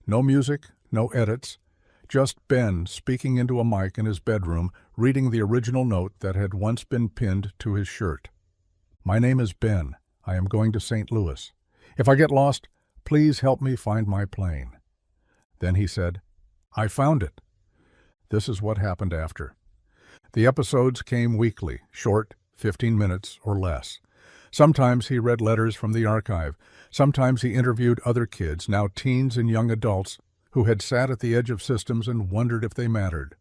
No music, no edits, just Ben speaking into a mic in his bedroom, reading the original note that had once been pinned to his shirt. "My name is Ben. I am going to St. Louis. If I get lost, please help me find my plane." Then he said, "I found it." This is what happened after. The episodes came weekly, short, 15 minutes or less. Sometimes he read letters from the archive. Sometimes he interviewed other kids, now teens and young adults, who had sat at the edge of systems and wondered if they mattered.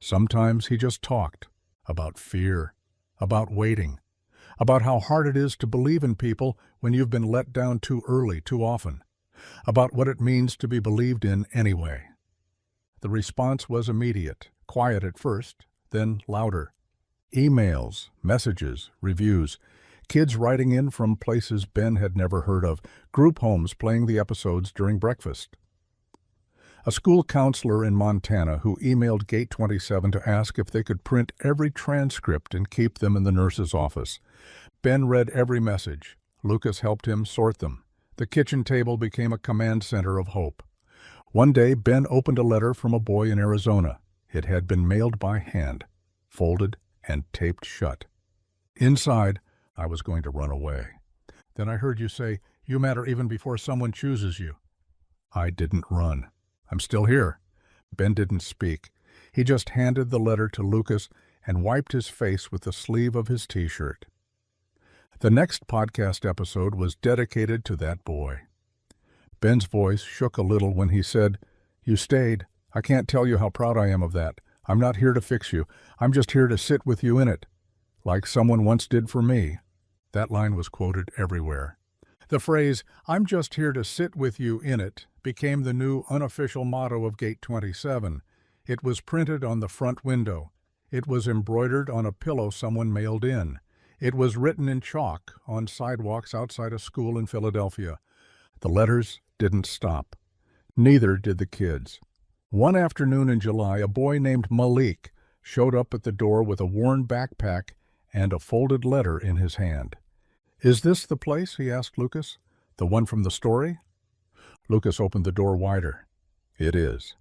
Sometimes he just talked about fear, about waiting, about how hard it is to believe in people when you've been let down too early, too often, about what it means to be believed in anyway. The response was immediate, quiet at first, then louder. Emails, messages, reviews, kids writing in from places Ben had never heard of, group homes playing the episodes during breakfast. A school counselor in Montana who emailed Gate 27 to ask if they could print every transcript and keep them in the nurse's office. Ben read every message. Lucas helped him sort them. The kitchen table became a command center of hope. One day, Ben opened a letter from a boy in Arizona. It had been mailed by hand, folded and taped shut. Inside, "I was going to run away. Then I heard you say, 'You matter even before someone chooses you.' I didn't run. I'm still here." Ben didn't speak. He just handed the letter to Lucas and wiped his face with the sleeve of his T-shirt. The next podcast episode was dedicated to that boy. Ben's voice shook a little when he said, "You stayed. I can't tell you how proud I am of that. I'm not here to fix you. I'm just here to sit with you in it, like someone once did for me." That line was quoted everywhere. The phrase, "I'm just here to sit with you in it," became the new unofficial motto of Gate 27. It was printed on the front window. It was embroidered on a pillow someone mailed in. It was written in chalk on sidewalks outside a school in Philadelphia. The letters didn't stop. Neither did the kids. One afternoon in July, a boy named Malik showed up at the door with a worn backpack and a folded letter in his hand. "Is this the place?" he asked Lucas. "The one from the story?" Lucas opened the door wider. "It is."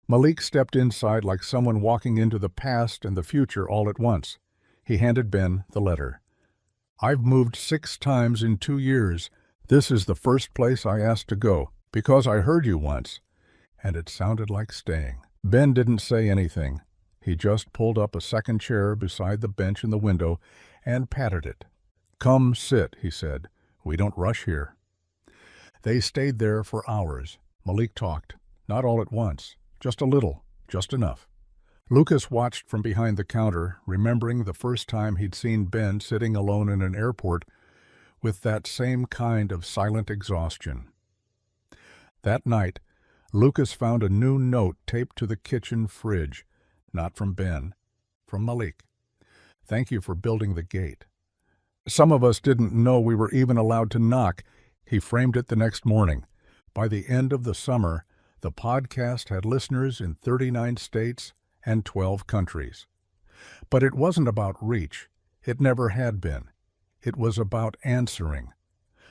Malik stepped inside like someone walking into the past and the future all at once. He handed Ben the letter. "I've moved 6 times in 2 years. This is the first place I asked to go, because I heard you once." And it sounded like staying. Ben didn't say anything. He just pulled up a second chair beside the bench in the window and patted it. "Come sit," he said. "We don't rush here." They stayed there for hours. Malik talked, not all at once, just a little, just enough. Lucas watched from behind the counter, remembering the first time he'd seen Ben sitting alone in an airport with that same kind of silent exhaustion. That night, Lucas found a new note taped to the kitchen fridge, not from Ben, from Malik. "Thank you for building the gate. Some of us didn't know we were even allowed to knock." He framed it the next morning. By the end of the summer, the podcast had listeners in 39 states and 12 countries. But it wasn't about reach. It never had been. It was about answering,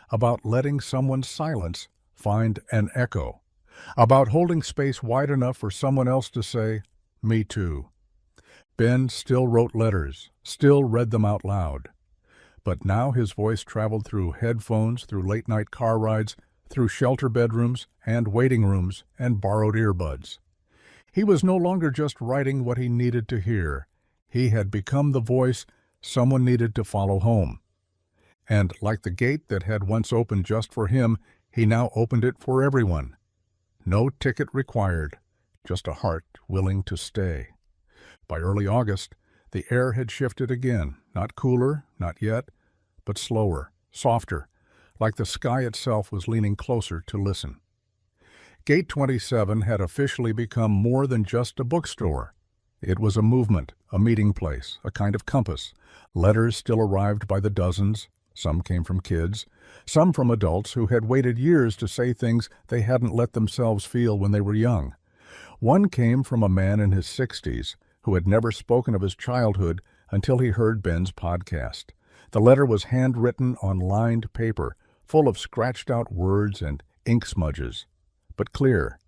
about letting someone's silence find an echo, about holding space wide enough for someone else to say, "Me too." Ben still wrote letters, still read them out loud. But now his voice traveled through headphones, through late-night car rides, through shelter bedrooms and waiting rooms and borrowed earbuds. He was no longer just writing what he needed to hear. He had become the voice someone needed to follow home. And like the gate that had once opened just for him, he now opened it for everyone. No ticket required, just a heart willing to stay. By early August, the air had shifted again, not cooler, not yet, but slower, softer, like the sky itself was leaning closer to listen. Gate 27 had officially become more than just a bookstore. It was a movement, a meeting place, a kind of compass. Letters still arrived by the dozens. Some came from kids, some from adults who had waited years to say things they hadn't let themselves feel when they were young. One came from a man in his 60s who had never spoken of his childhood until he heard Ben's podcast. The letter was handwritten on lined paper, full of scratched-out words and ink smudges, but clear.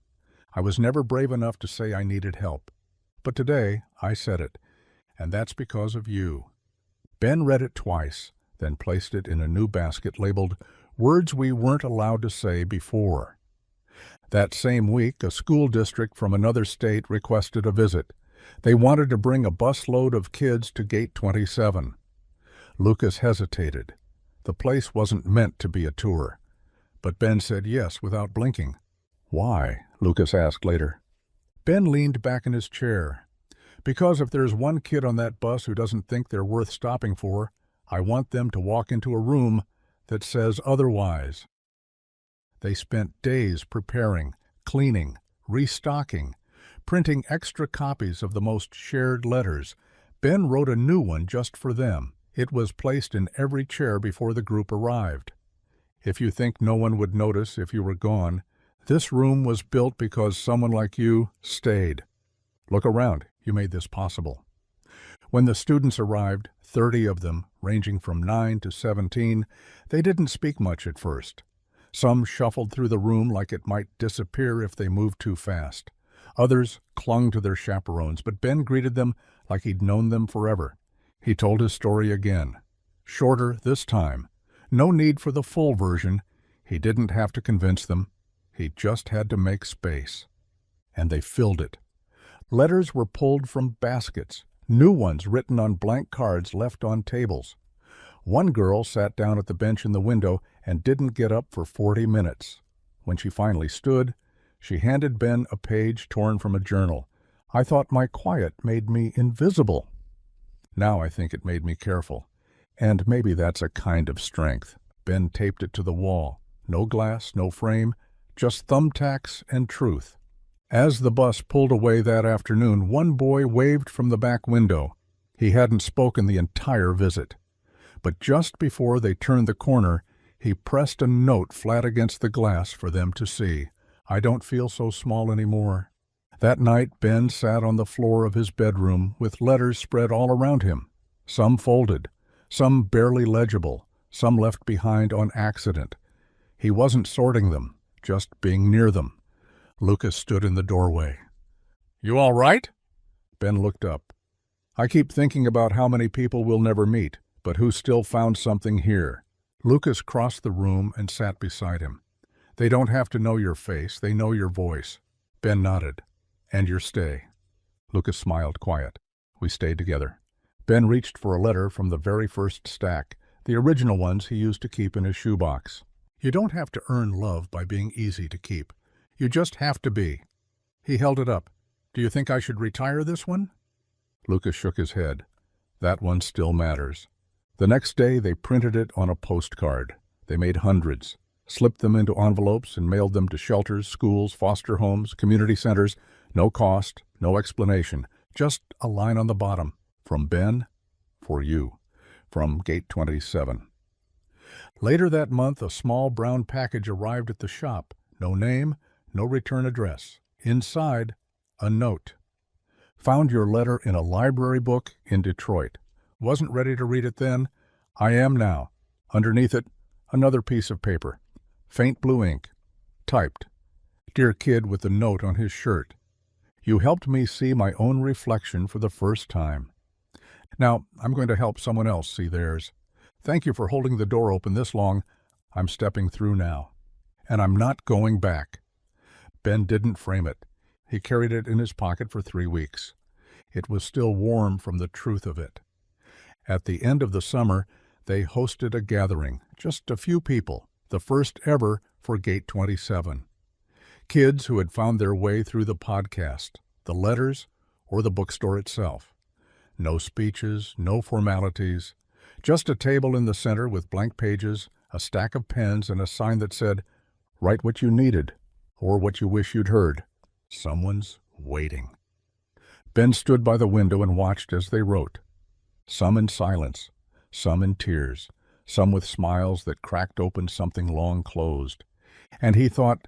"I was never brave enough to say I needed help. But today I said it, and that's because of you." Ben read it twice, then placed it in a new basket labeled "Words We Weren't Allowed to Say Before." That same week, a school district from another state requested a visit. They wanted to bring a busload of kids to Gate 27. Lucas hesitated. The place wasn't meant to be a tour. But Ben said yes without blinking. "Why?" Lucas asked later. Ben leaned back in his chair. "Because if there's one kid on that bus who doesn't think they're worth stopping for, I want them to walk into a room that says otherwise." They spent days preparing, cleaning, restocking, printing extra copies of the most shared letters. Ben wrote a new one just for them. It was placed in every chair before the group arrived. If you think no one would notice if you were gone, this room was built because someone like you stayed. Look around. You made this possible. When the students arrived, 30 of them, ranging from 9 to 17, they didn't speak much at first. Some shuffled through the room like it might disappear if they moved too fast. Others clung to their chaperones, but Ben greeted them like he'd known them forever. He told his story again. Shorter this time. No need for the full version. He didn't have to convince them. He just had to make space. And they filled it. Letters were pulled from baskets, new ones written on blank cards left on tables. One girl sat down at the bench in the window and didn't get up for 40 minutes. When she finally stood, she handed Ben a page torn from a journal. "I thought my quiet made me invisible. Now I think it made me careful. And maybe that's a kind of strength." Ben taped it to the wall. No glass, no frame, just thumbtacks and truth. As the bus pulled away that afternoon, one boy waved from the back window. He hadn't spoken the entire visit. But just before they turned the corner, he pressed a note flat against the glass for them to see. "I don't feel so small anymore." That night, Ben sat on the floor of his bedroom with letters spread all around him, some folded, some barely legible, some left behind on accident. He wasn't sorting them, just being near them. Lucas stood in the doorway. "You all right?" Ben looked up. "I keep thinking about how many people we'll never meet, but who still found something here." Lucas crossed the room and sat beside him. "They don't have to know your face, they know your voice." Ben nodded. "And your stay." Lucas smiled, quiet. We stayed together. Ben reached for a letter from the very first stack, the original ones he used to keep in his shoebox. "You don't have to earn love by being easy to keep. You just have to be." He held it up. "Do you think I should retire this one?" Lucas shook his head. "That one still matters." The next day they printed it on a postcard. They made hundreds. slipped them into envelopes and mailed them to shelters, schools, foster homes, community centers. No cost, no explanation, just a line on the bottom. From Ben, for you, from Gate 27. Later that month, a small brown package arrived at the shop. No name, no return address. Inside, a note. Found your letter in a library book in Detroit. Wasn't ready to read it then. I am now. Underneath it, another piece of paper. Faint blue ink. Typed. Dear kid with the note on his shirt. You helped me see my own reflection for the first time. Now, I'm going to help someone else see theirs. Thank you for holding the door open this long. I'm stepping through now. And I'm not going back. Ben didn't frame it. He carried it in his pocket for 3 weeks. It was still warm from the truth of it. At the end of the summer, they hosted a gathering, just a few people, the first ever for Gate 27. Kids who had found their way through the podcast, the letters, or the bookstore itself. No speeches, no formalities, just a table in the center with blank pages, a stack of pens, and a sign that said, "Write what you needed, or what you wish you'd heard. Someone's waiting." Ben stood by the window and watched as they wrote. Some in silence, some in tears, some with smiles that cracked open something long closed. And he thought,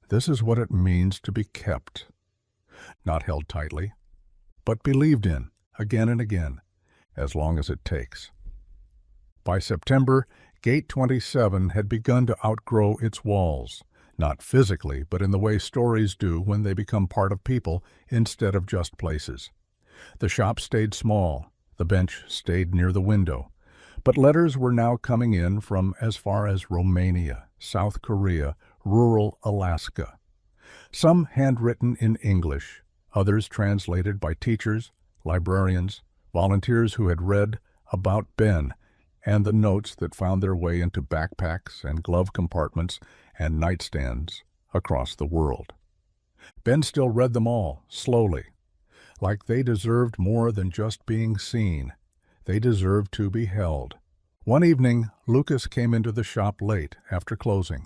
this is what it means to be kept. Not held tightly, but believed in, again and again, as long as it takes. By September, Gate 27 had begun to outgrow its walls, not physically, but in the way stories do when they become part of people instead of just places. The shop stayed small, the bench stayed near the window, but letters were now coming in from as far as Romania, South Korea, rural Alaska. Some handwritten in English, others translated by teachers, librarians, volunteers who had read about Ben, and the notes that found their way into backpacks and glove compartments and nightstands across the world. Ben still read them all, slowly, like they deserved more than just being seen. They deserved to be held. One evening, Lucas came into the shop late after closing.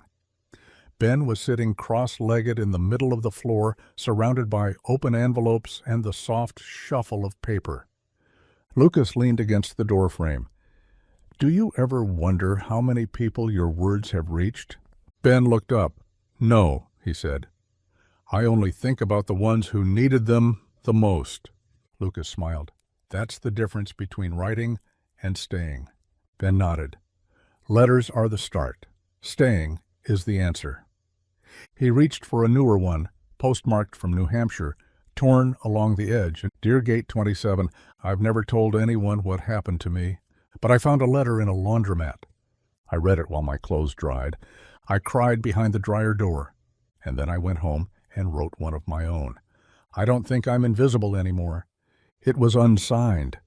Ben was sitting cross-legged in the middle of the floor, surrounded by open envelopes and the soft shuffle of paper. Lucas leaned against the doorframe. "Do you ever wonder how many people your words have reached?" Ben looked up. "No," he said. "I only think about the ones who needed them the most." Lucas smiled. "That's the difference between writing and staying." Ben nodded. "Letters are the start. Staying is the answer." He reached for a newer one, postmarked from New Hampshire, torn along the edge. "Dear Gate 27, I've never told anyone what happened to me, but I found a letter in a laundromat. I read it while my clothes dried. I cried behind the dryer door, and then I went home and wrote one of my own. I don't think I'm invisible anymore. It was unsigned."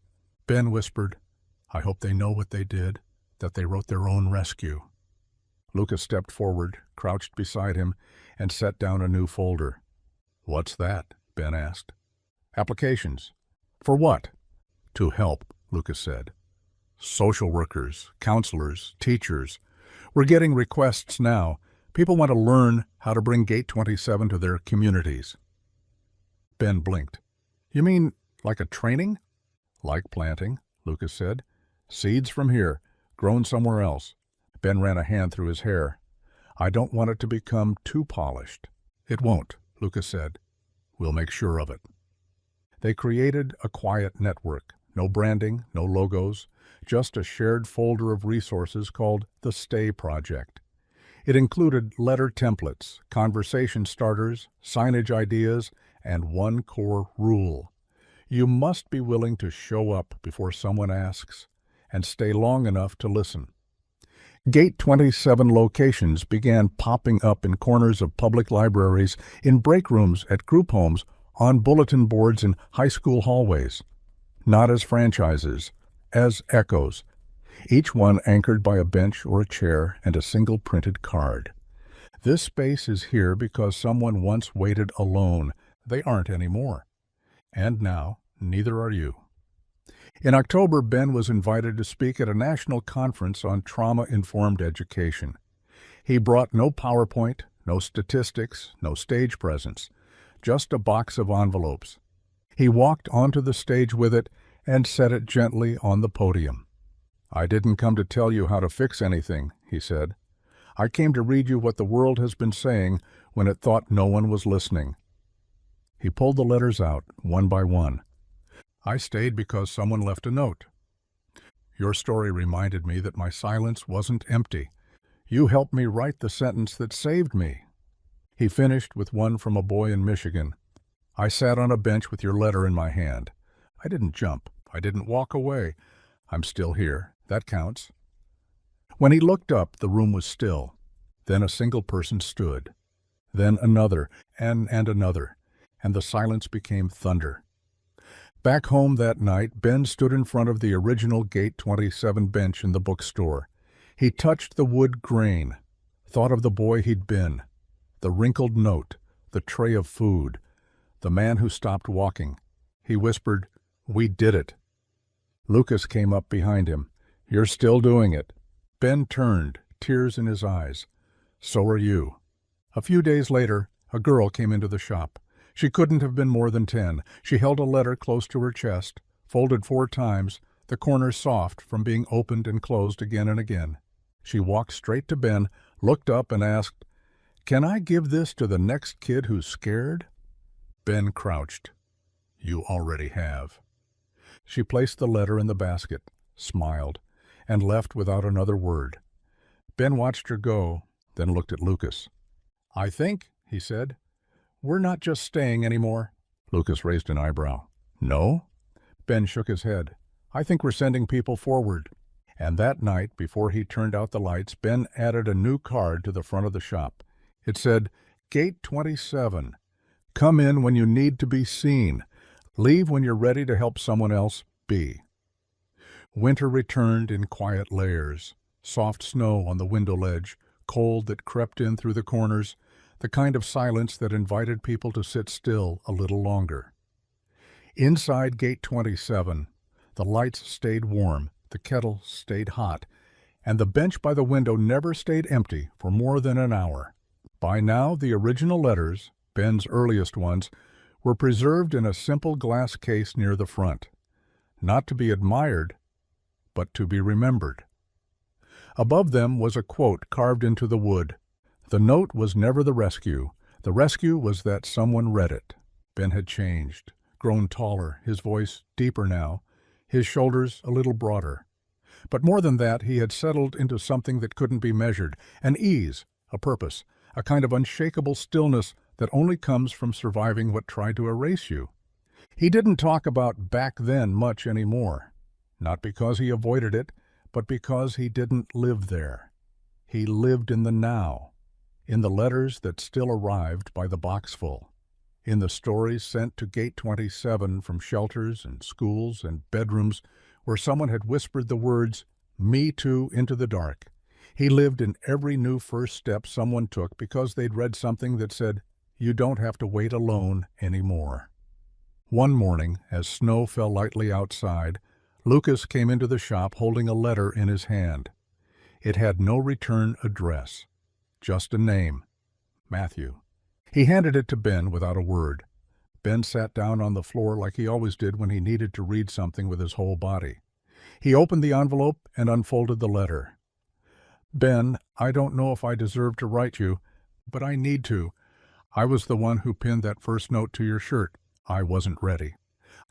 Ben whispered, "I hope they know what they did, that they wrote their own rescue." Lucas stepped forward, crouched beside him, and set down a new folder. "What's that?" Ben asked. "Applications." "For what?" "To help," Lucas said. "Social workers, counselors, teachers. We're getting requests now. People want to learn how to bring Gate 27 to their communities." Ben blinked. "You mean like a training?" "Like planting," Lucas said. "Seeds from here, grown somewhere else." Ben ran a hand through his hair. "I don't want it to become too polished." "It won't," Lucas said. "We'll make sure of it." They created a quiet network. No branding, no logos, just a shared folder of resources called the Stay Project. It included letter templates, conversation starters, signage ideas, and one core rule. You must be willing to show up before someone asks, and stay long enough to listen. Gate 27 locations began popping up in corners of public libraries, in break rooms at group homes, on bulletin boards in high school hallways. Not as franchises, as echoes, each one anchored by a bench or a chair and a single printed card. This space is here because someone once waited alone. They aren't anymore. And now, neither are you. In October, Ben was invited to speak at a national conference on trauma-informed education. He brought no PowerPoint, no statistics, no stage presence, just a box of envelopes. He walked onto the stage with it and set it gently on the podium. "I didn't come to tell you how to fix anything," he said. "I came to read you what the world has been saying when it thought no one was listening." He pulled the letters out, one by one. "I stayed because someone left a note. Your story reminded me that my silence wasn't empty. You helped me write the sentence that saved me." He finished with one from a boy in Michigan. "I sat on a bench with your letter in my hand. I didn't jump. I didn't walk away. I'm still here. That counts." When he looked up, the room was still. Then a single person stood. Then another, and another, and the silence became thunder. Back home that night, Ben stood in front of the original Gate 27 bench in the bookstore. He touched the wood grain, thought of the boy he'd been, the wrinkled note, the tray of food, the man who stopped walking. He whispered, "We did it." Lucas came up behind him. "You're still doing it." Ben turned, tears in his eyes. "So are you." A few days later, a girl came into the shop. She couldn't have been more than 10. She held a letter close to her chest, folded 4 times, the corners soft from being opened and closed again and again. She walked straight to Ben, looked up and asked, "Can I give this to the next kid who's scared?" Ben crouched. "You already have." She placed the letter in the basket, smiled, and left without another word. Ben watched her go, then looked at Lucas. "I think," he said, "we're not just staying anymore." Lucas raised an eyebrow. "No?" Ben shook his head. "I think we're sending people forward." And that night, before he turned out the lights, Ben added a new card to the front of the shop. It said, "Gate 27. Come in when you need to be seen. Leave when you're ready to help someone else be." Winter returned in quiet layers. Soft snow on the window ledge, cold that crept in through the corners, the kind of silence that invited people to sit still a little longer. Inside Gate 27, the lights stayed warm, the kettle stayed hot, and the bench by the window never stayed empty for more than an hour. By now, the original letters, Ben's earliest ones, were preserved in a simple glass case near the front. Not to be admired, but to be remembered. Above them was a quote carved into the wood. The note was never the rescue. The rescue was that someone read it. Ben had changed, grown taller, his voice deeper now, his shoulders a little broader. But more than that, he had settled into something that couldn't be measured, an ease, a purpose, a kind of unshakable stillness that only comes from surviving what tried to erase you. He didn't talk about back then much anymore, not because he avoided it, but because he didn't live there. He lived in the now, in the letters that still arrived by the boxful, in the stories sent to Gate 27 from shelters and schools and bedrooms where someone had whispered the words, "Me too," into the dark. He lived in every new first step someone took because they'd read something that said, "You don't have to wait alone anymore." One morning, as snow fell lightly outside, Lucas came into the shop holding a letter in his hand. It had no return address, just a name, Matthew. He handed it to Ben without a word. Ben sat down on the floor like he always did when he needed to read something with his whole body. He opened the envelope and unfolded the letter. "Ben, I don't know if I deserve to write you, but I need to. I was the one who pinned that first note to your shirt. I wasn't ready.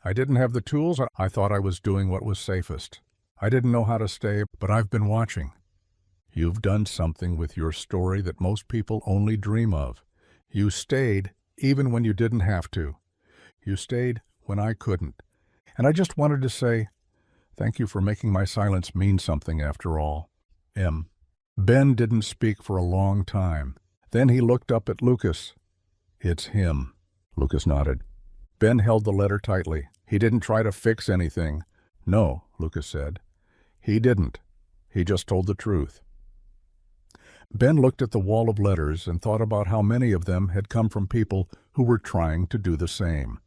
I didn't have the tools. I thought I was doing what was safest. I didn't know how to stay, but I've been watching. You've done something with your story that most people only dream of. You stayed even when you didn't have to. You stayed when I couldn't. And I just wanted to say, thank you for making my silence mean something after all. M." Ben didn't speak for a long time. Then he looked up at Lucas. "It's him." Lucas nodded. Ben held the letter tightly. He didn't try to fix anything. "No," Lucas said. "He didn't. He just told the truth." Ben looked at the wall of letters and thought about how many of them had come from people who were trying to do the same.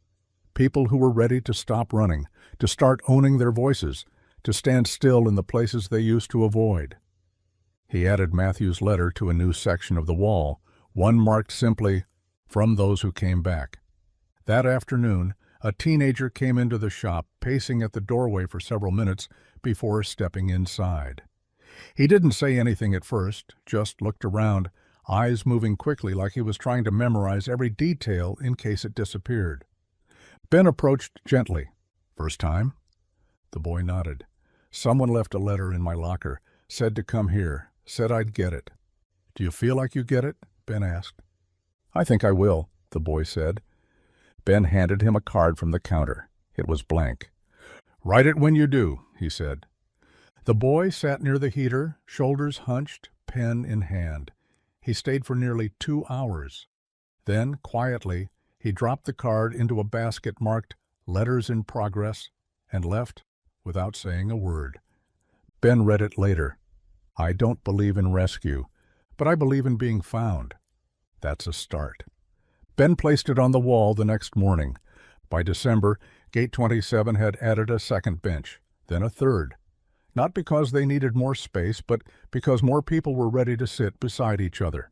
People who were ready to stop running, to start owning their voices, to stand still in the places they used to avoid. He added Matthew's letter to a new section of the wall, one marked simply, "From those who came back." That afternoon, a teenager came into the shop, pacing at the doorway for several minutes before stepping inside. He didn't say anything at first, just looked around, eyes moving quickly like he was trying to memorize every detail in case it disappeared. Ben approached gently. "First time?" The boy nodded. "Someone left a letter in my locker, said to come here, said I'd get it." "Do you feel like you get it?" Ben asked. "I think I will," the boy said. Ben handed him a card from the counter. It was blank. "Write it when you do," he said. The boy sat near the heater, shoulders hunched, pen in hand. He stayed for nearly 2 hours. Then, quietly, he dropped the card into a basket marked "Letters in Progress" and left without saying a word. Ben read it later. "I don't believe in rescue, but I believe in being found. That's a start." Ben placed it on the wall the next morning. By December, Gate 27 had added a second bench, then a third. Not because they needed more space, but because more people were ready to sit beside each other.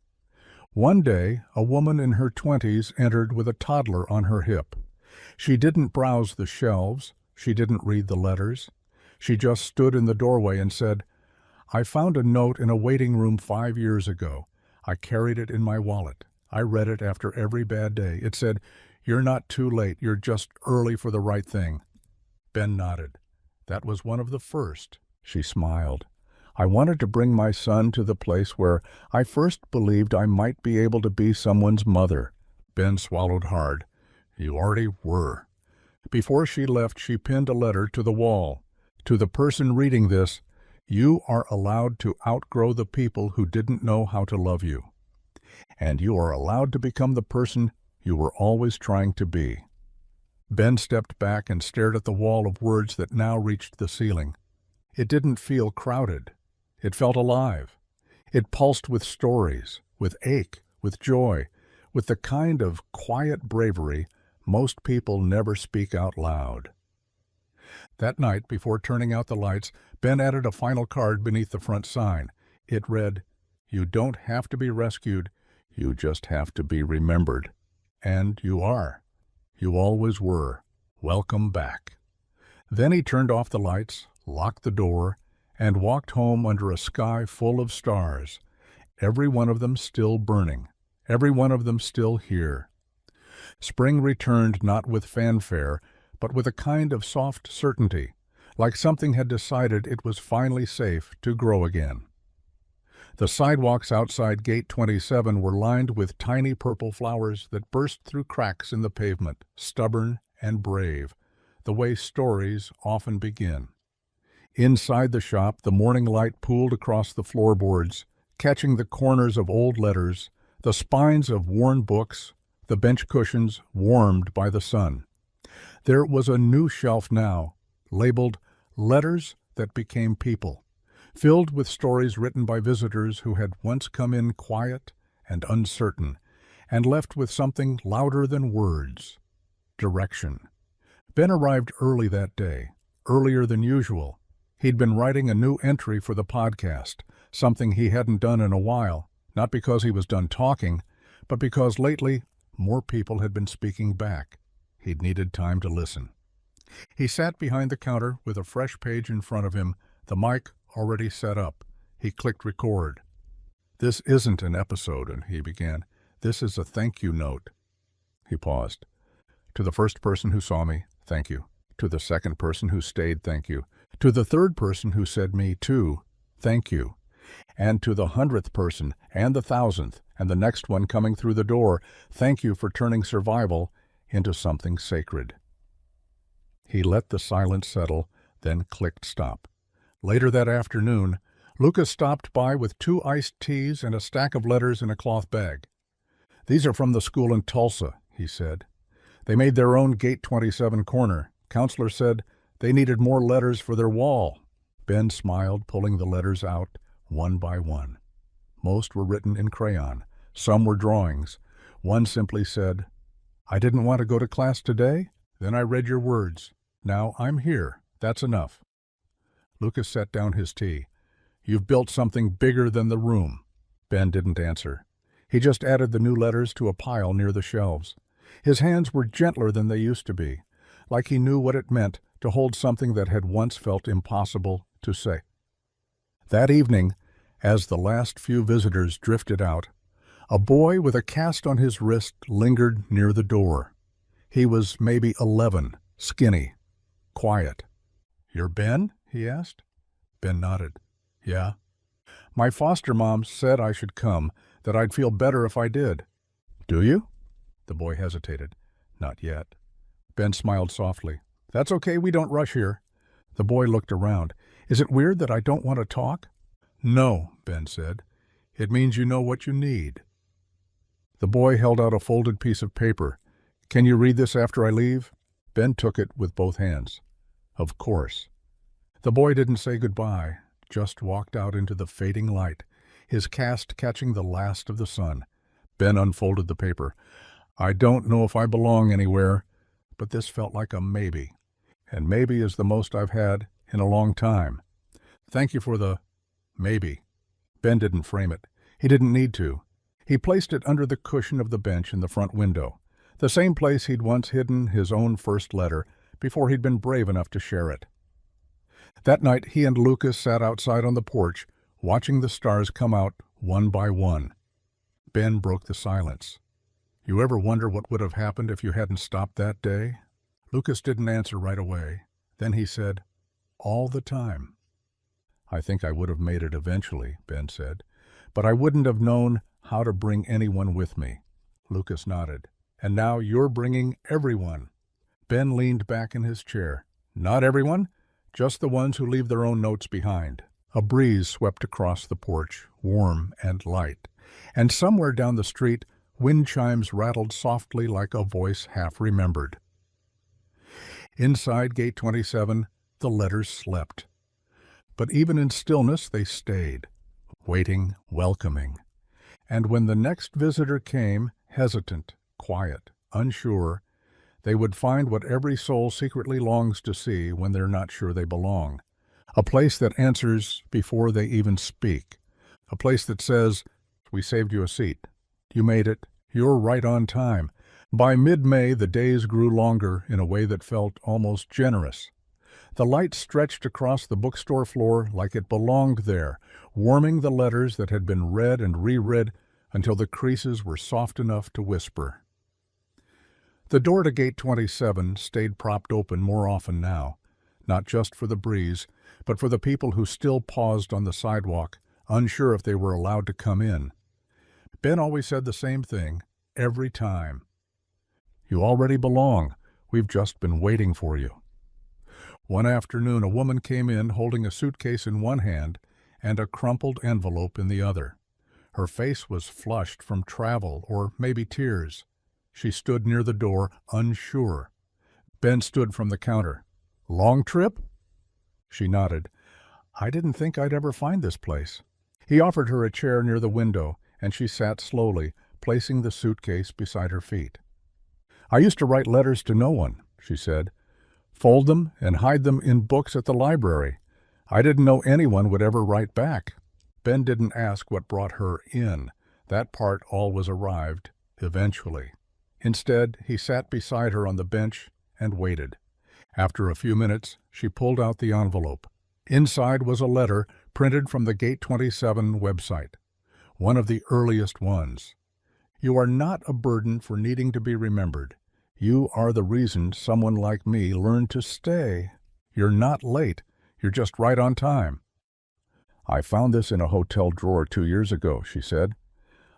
One day, a woman in her 20s entered with a toddler on her hip. She didn't browse the shelves. She didn't read the letters. She just stood in the doorway and said, "I found a note in a waiting room 5 years ago. I carried it in my wallet. I read it after every bad day. It said, 'You're not too late. You're just early for the right thing.'" Ben nodded. "That was one of the first." She smiled. "I wanted to bring my son to the place where I first believed I might be able to be someone's mother." Ben swallowed hard. "You already were." Before she left, she pinned a letter to the wall. "To the person reading this, you are allowed to outgrow the people who didn't know how to love you. And you are allowed to become the person you were always trying to be." Ben stepped back and stared at the wall of words that now reached the ceiling. It didn't feel crowded. It felt alive. It pulsed with stories, with ache, with joy, with the kind of quiet bravery most people never speak out loud. That night, before turning out the lights, Ben added a final card beneath the front sign. It read, "You don't have to be rescued. You just have to be remembered." And you are. You always were. Welcome back. Then he turned off the lights, locked the door, and walked home under a sky full of stars, every one of them still burning, every one of them still here. Spring returned not with fanfare, but with a kind of soft certainty, like something had decided it was finally safe to grow again. The sidewalks outside Gate 27 were lined with tiny purple flowers that burst through cracks in the pavement, stubborn and brave, the way stories often begin. Inside the shop, the morning light pooled across the floorboards, catching the corners of old letters, the spines of worn books, the bench cushions warmed by the sun. There was a new shelf now, labeled "Letters That Became People," filled with stories written by visitors who had once come in quiet and uncertain, and left with something louder than words: direction. Ben arrived early that day, earlier than usual. He'd been writing a new entry for the podcast, something he hadn't done in a while, not because he was done talking, but because lately more people had been speaking back. He'd needed time to listen. He sat behind the counter with a fresh page in front of him, the mic already set up. He clicked record. "This isn't an episode," and he began. "This is a thank you note." He paused. "To the first person who saw me, thank you. To the second person who stayed, thank you. To the third person who said me too, thank you. And to the 100th person, and the 1,000th, and the next one coming through the door, thank you for turning survival into something sacred." He let the silence settle, then clicked stop. Later that afternoon, Lucas stopped by with 2 iced teas and a stack of letters in a cloth bag. "These are from the school in Tulsa," he said. "They made their own Gate 27 corner. Counselor said they needed more letters for their wall." Ben smiled, pulling the letters out one by one. Most were written in crayon. Some were drawings. One simply said, "I didn't want to go to class today. Then I read your words. Now I'm here. That's enough." Lucas set down his tea. You've built something bigger than the room." Ben didn't answer. He just added the new letters to a pile near the shelves. His hands were gentler than they used to be, like he knew what it meant to hold something that had once felt impossible to say. That evening, as the last few visitors drifted out, a boy with a cast on his wrist lingered near the door. He was maybe 11, skinny, quiet. "You're Ben?" he asked. Ben nodded. "Yeah. My foster mom said I should come, that I'd feel better if I did." "Do you?" The boy hesitated. "Not yet." Ben smiled softly. "That's okay, we don't rush here." The boy looked around. "Is it weird that I don't want to talk?" "No," Ben said. "It means you know what you need." The boy held out a folded piece of paper. "Can you read this after I leave?" Ben took it with both hands. "Of course." The boy didn't say goodbye, just walked out into the fading light, his cast catching the last of the sun. Ben unfolded the paper. "I don't know if I belong anywhere, but this felt like a maybe. And maybe is the most I've had in a long time. Thank you for the maybe." Ben didn't frame it. He didn't need to. He placed it under the cushion of the bench in the front window, the same place he'd once hidden his own first letter before he'd been brave enough to share it. That night he and Lucas sat outside on the porch, watching the stars come out one by one. Ben broke the silence. "You ever wonder what would have happened if you hadn't stopped that day?" Lucas didn't answer right away. Then he said, "All the time." "I think I would have made it eventually," Ben said, "but I wouldn't have known how to bring anyone with me." Lucas nodded. "And now you're bringing everyone." Ben leaned back in his chair. "Not everyone, just the ones who leave their own notes behind." A breeze swept across the porch, warm and light, and somewhere down the street, wind chimes rattled softly like a voice half remembered. Inside Gate 27, the letters slept. But even in stillness they stayed, waiting, welcoming. And when the next visitor came, hesitant, quiet, unsure, they would find what every soul secretly longs to see when they're not sure they belong. A place that answers before they even speak. A place that says, "We saved you a seat. You made it. You're right on time." By mid-May, the days grew longer in a way that felt almost generous. The light stretched across the bookstore floor like it belonged there, warming the letters that had been read and reread until the creases were soft enough to whisper. The door to Gate 27 stayed propped open more often now, not just for the breeze, but for the people who still paused on the sidewalk, unsure if they were allowed to come in. Ben always said the same thing, every time. "You already belong. We've just been waiting for you." One afternoon, a woman came in holding a suitcase in one hand and a crumpled envelope in the other. Her face was flushed from travel or maybe tears. She stood near the door, unsure. Ben stood from the counter. "Long trip?" She nodded. "I didn't think I'd ever find this place." He offered her a chair near the window, and she sat slowly, placing the suitcase beside her feet. "I used to write letters to no one," she said. "Fold them and hide them in books at the library. I didn't know anyone would ever write back." Ben didn't ask what brought her in. That part always arrived, eventually. Instead, he sat beside her on the bench and waited. After a few minutes, she pulled out the envelope. Inside was a letter printed from the Gate 27 website, one of the earliest ones. "You are not a burden for needing to be remembered. You are the reason someone like me learned to stay. You're not late. You're just right on time." "I found this in a hotel drawer 2 years ago," she said.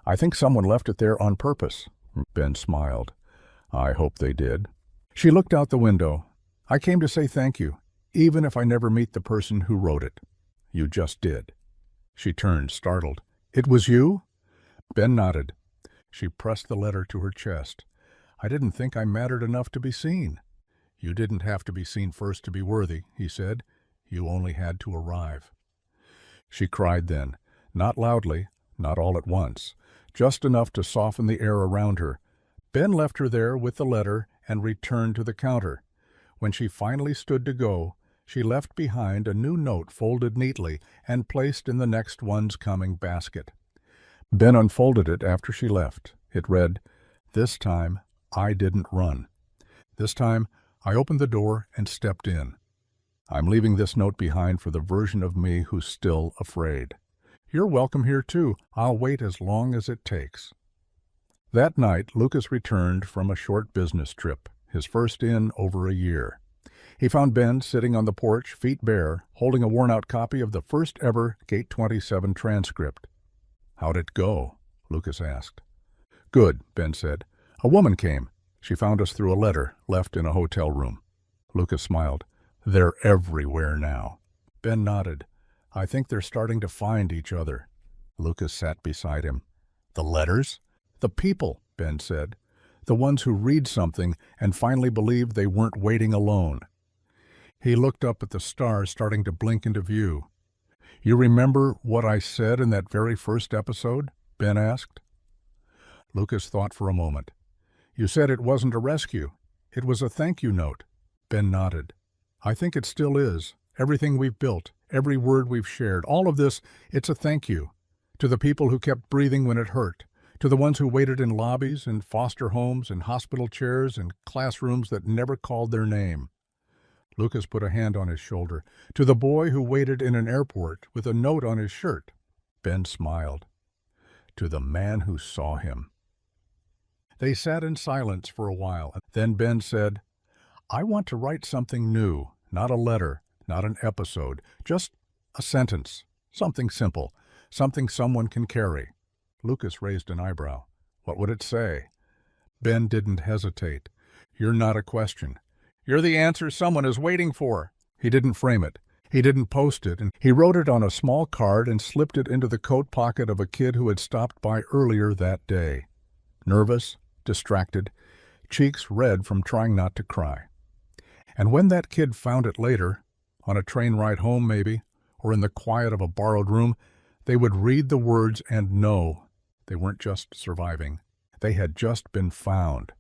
"I think someone left it there on purpose." Ben smiled. "I hope they did." She looked out the window. "I came to say thank you, even if I never meet the person who wrote it." "You just did." She turned, startled. "It was you?" Ben nodded. She pressed the letter to her chest. "I didn't think I mattered enough to be seen." "You didn't have to be seen first to be worthy," he said. "You only had to arrive." She cried then, not loudly, not all at once, just enough to soften the air around her. Ben left her there with the letter and returned to the counter. When she finally stood to go, She left behind a new note folded neatly and placed in the next one's coming basket. Ben unfolded it after she left. It read, "This time, I didn't run. This time, I opened the door and stepped in. I'm leaving this note behind for the version of me who's still afraid. You're welcome here too. I'll wait as long as it takes." That night, Lucas returned from a short business trip, his first in over a year. He found Ben sitting on the porch, feet bare, holding a worn-out copy of the first-ever Gate 27 transcript. "How'd it go?" Lucas asked. "Good," Ben said. "A woman came. She found us through a letter left in a hotel room." Lucas smiled. "They're everywhere now." Ben nodded. "I think they're starting to find each other." Lucas sat beside him. "The letters?" "The people," Ben said. "The ones who read something and finally believe they weren't waiting alone." He looked up at the stars starting to blink into view. "You remember what I said in that very first episode?" Ben asked. Lucas thought for a moment. "You said it wasn't a rescue. It was a thank you note." Ben nodded. "I think it still is. Everything we've built, every word we've shared, all of this, it's a thank you. To the people who kept breathing when it hurt. To the ones who waited in lobbies, in foster homes, in hospital chairs, in classrooms that never called their name." Lucas put a hand on his shoulder. "To the boy who waited in an airport with a note on his shirt." Ben smiled. "To the man who saw him." They sat in silence for a while. Then Ben said, "I want to write something new, not a letter, not an episode, just a sentence, something simple, something someone can carry." Lucas raised an eyebrow. "What would it say?" Ben didn't hesitate. "You're not a question. You're the answer someone is waiting for." He didn't frame it. He didn't post it, and he wrote it on a small card and slipped it into the coat pocket of a kid who had stopped by earlier that day. Nervous, distracted, cheeks red from trying not to cry. And when that kid found it later, on a train ride home maybe, or in the quiet of a borrowed room, they would read the words and know they weren't just surviving. They had just been found.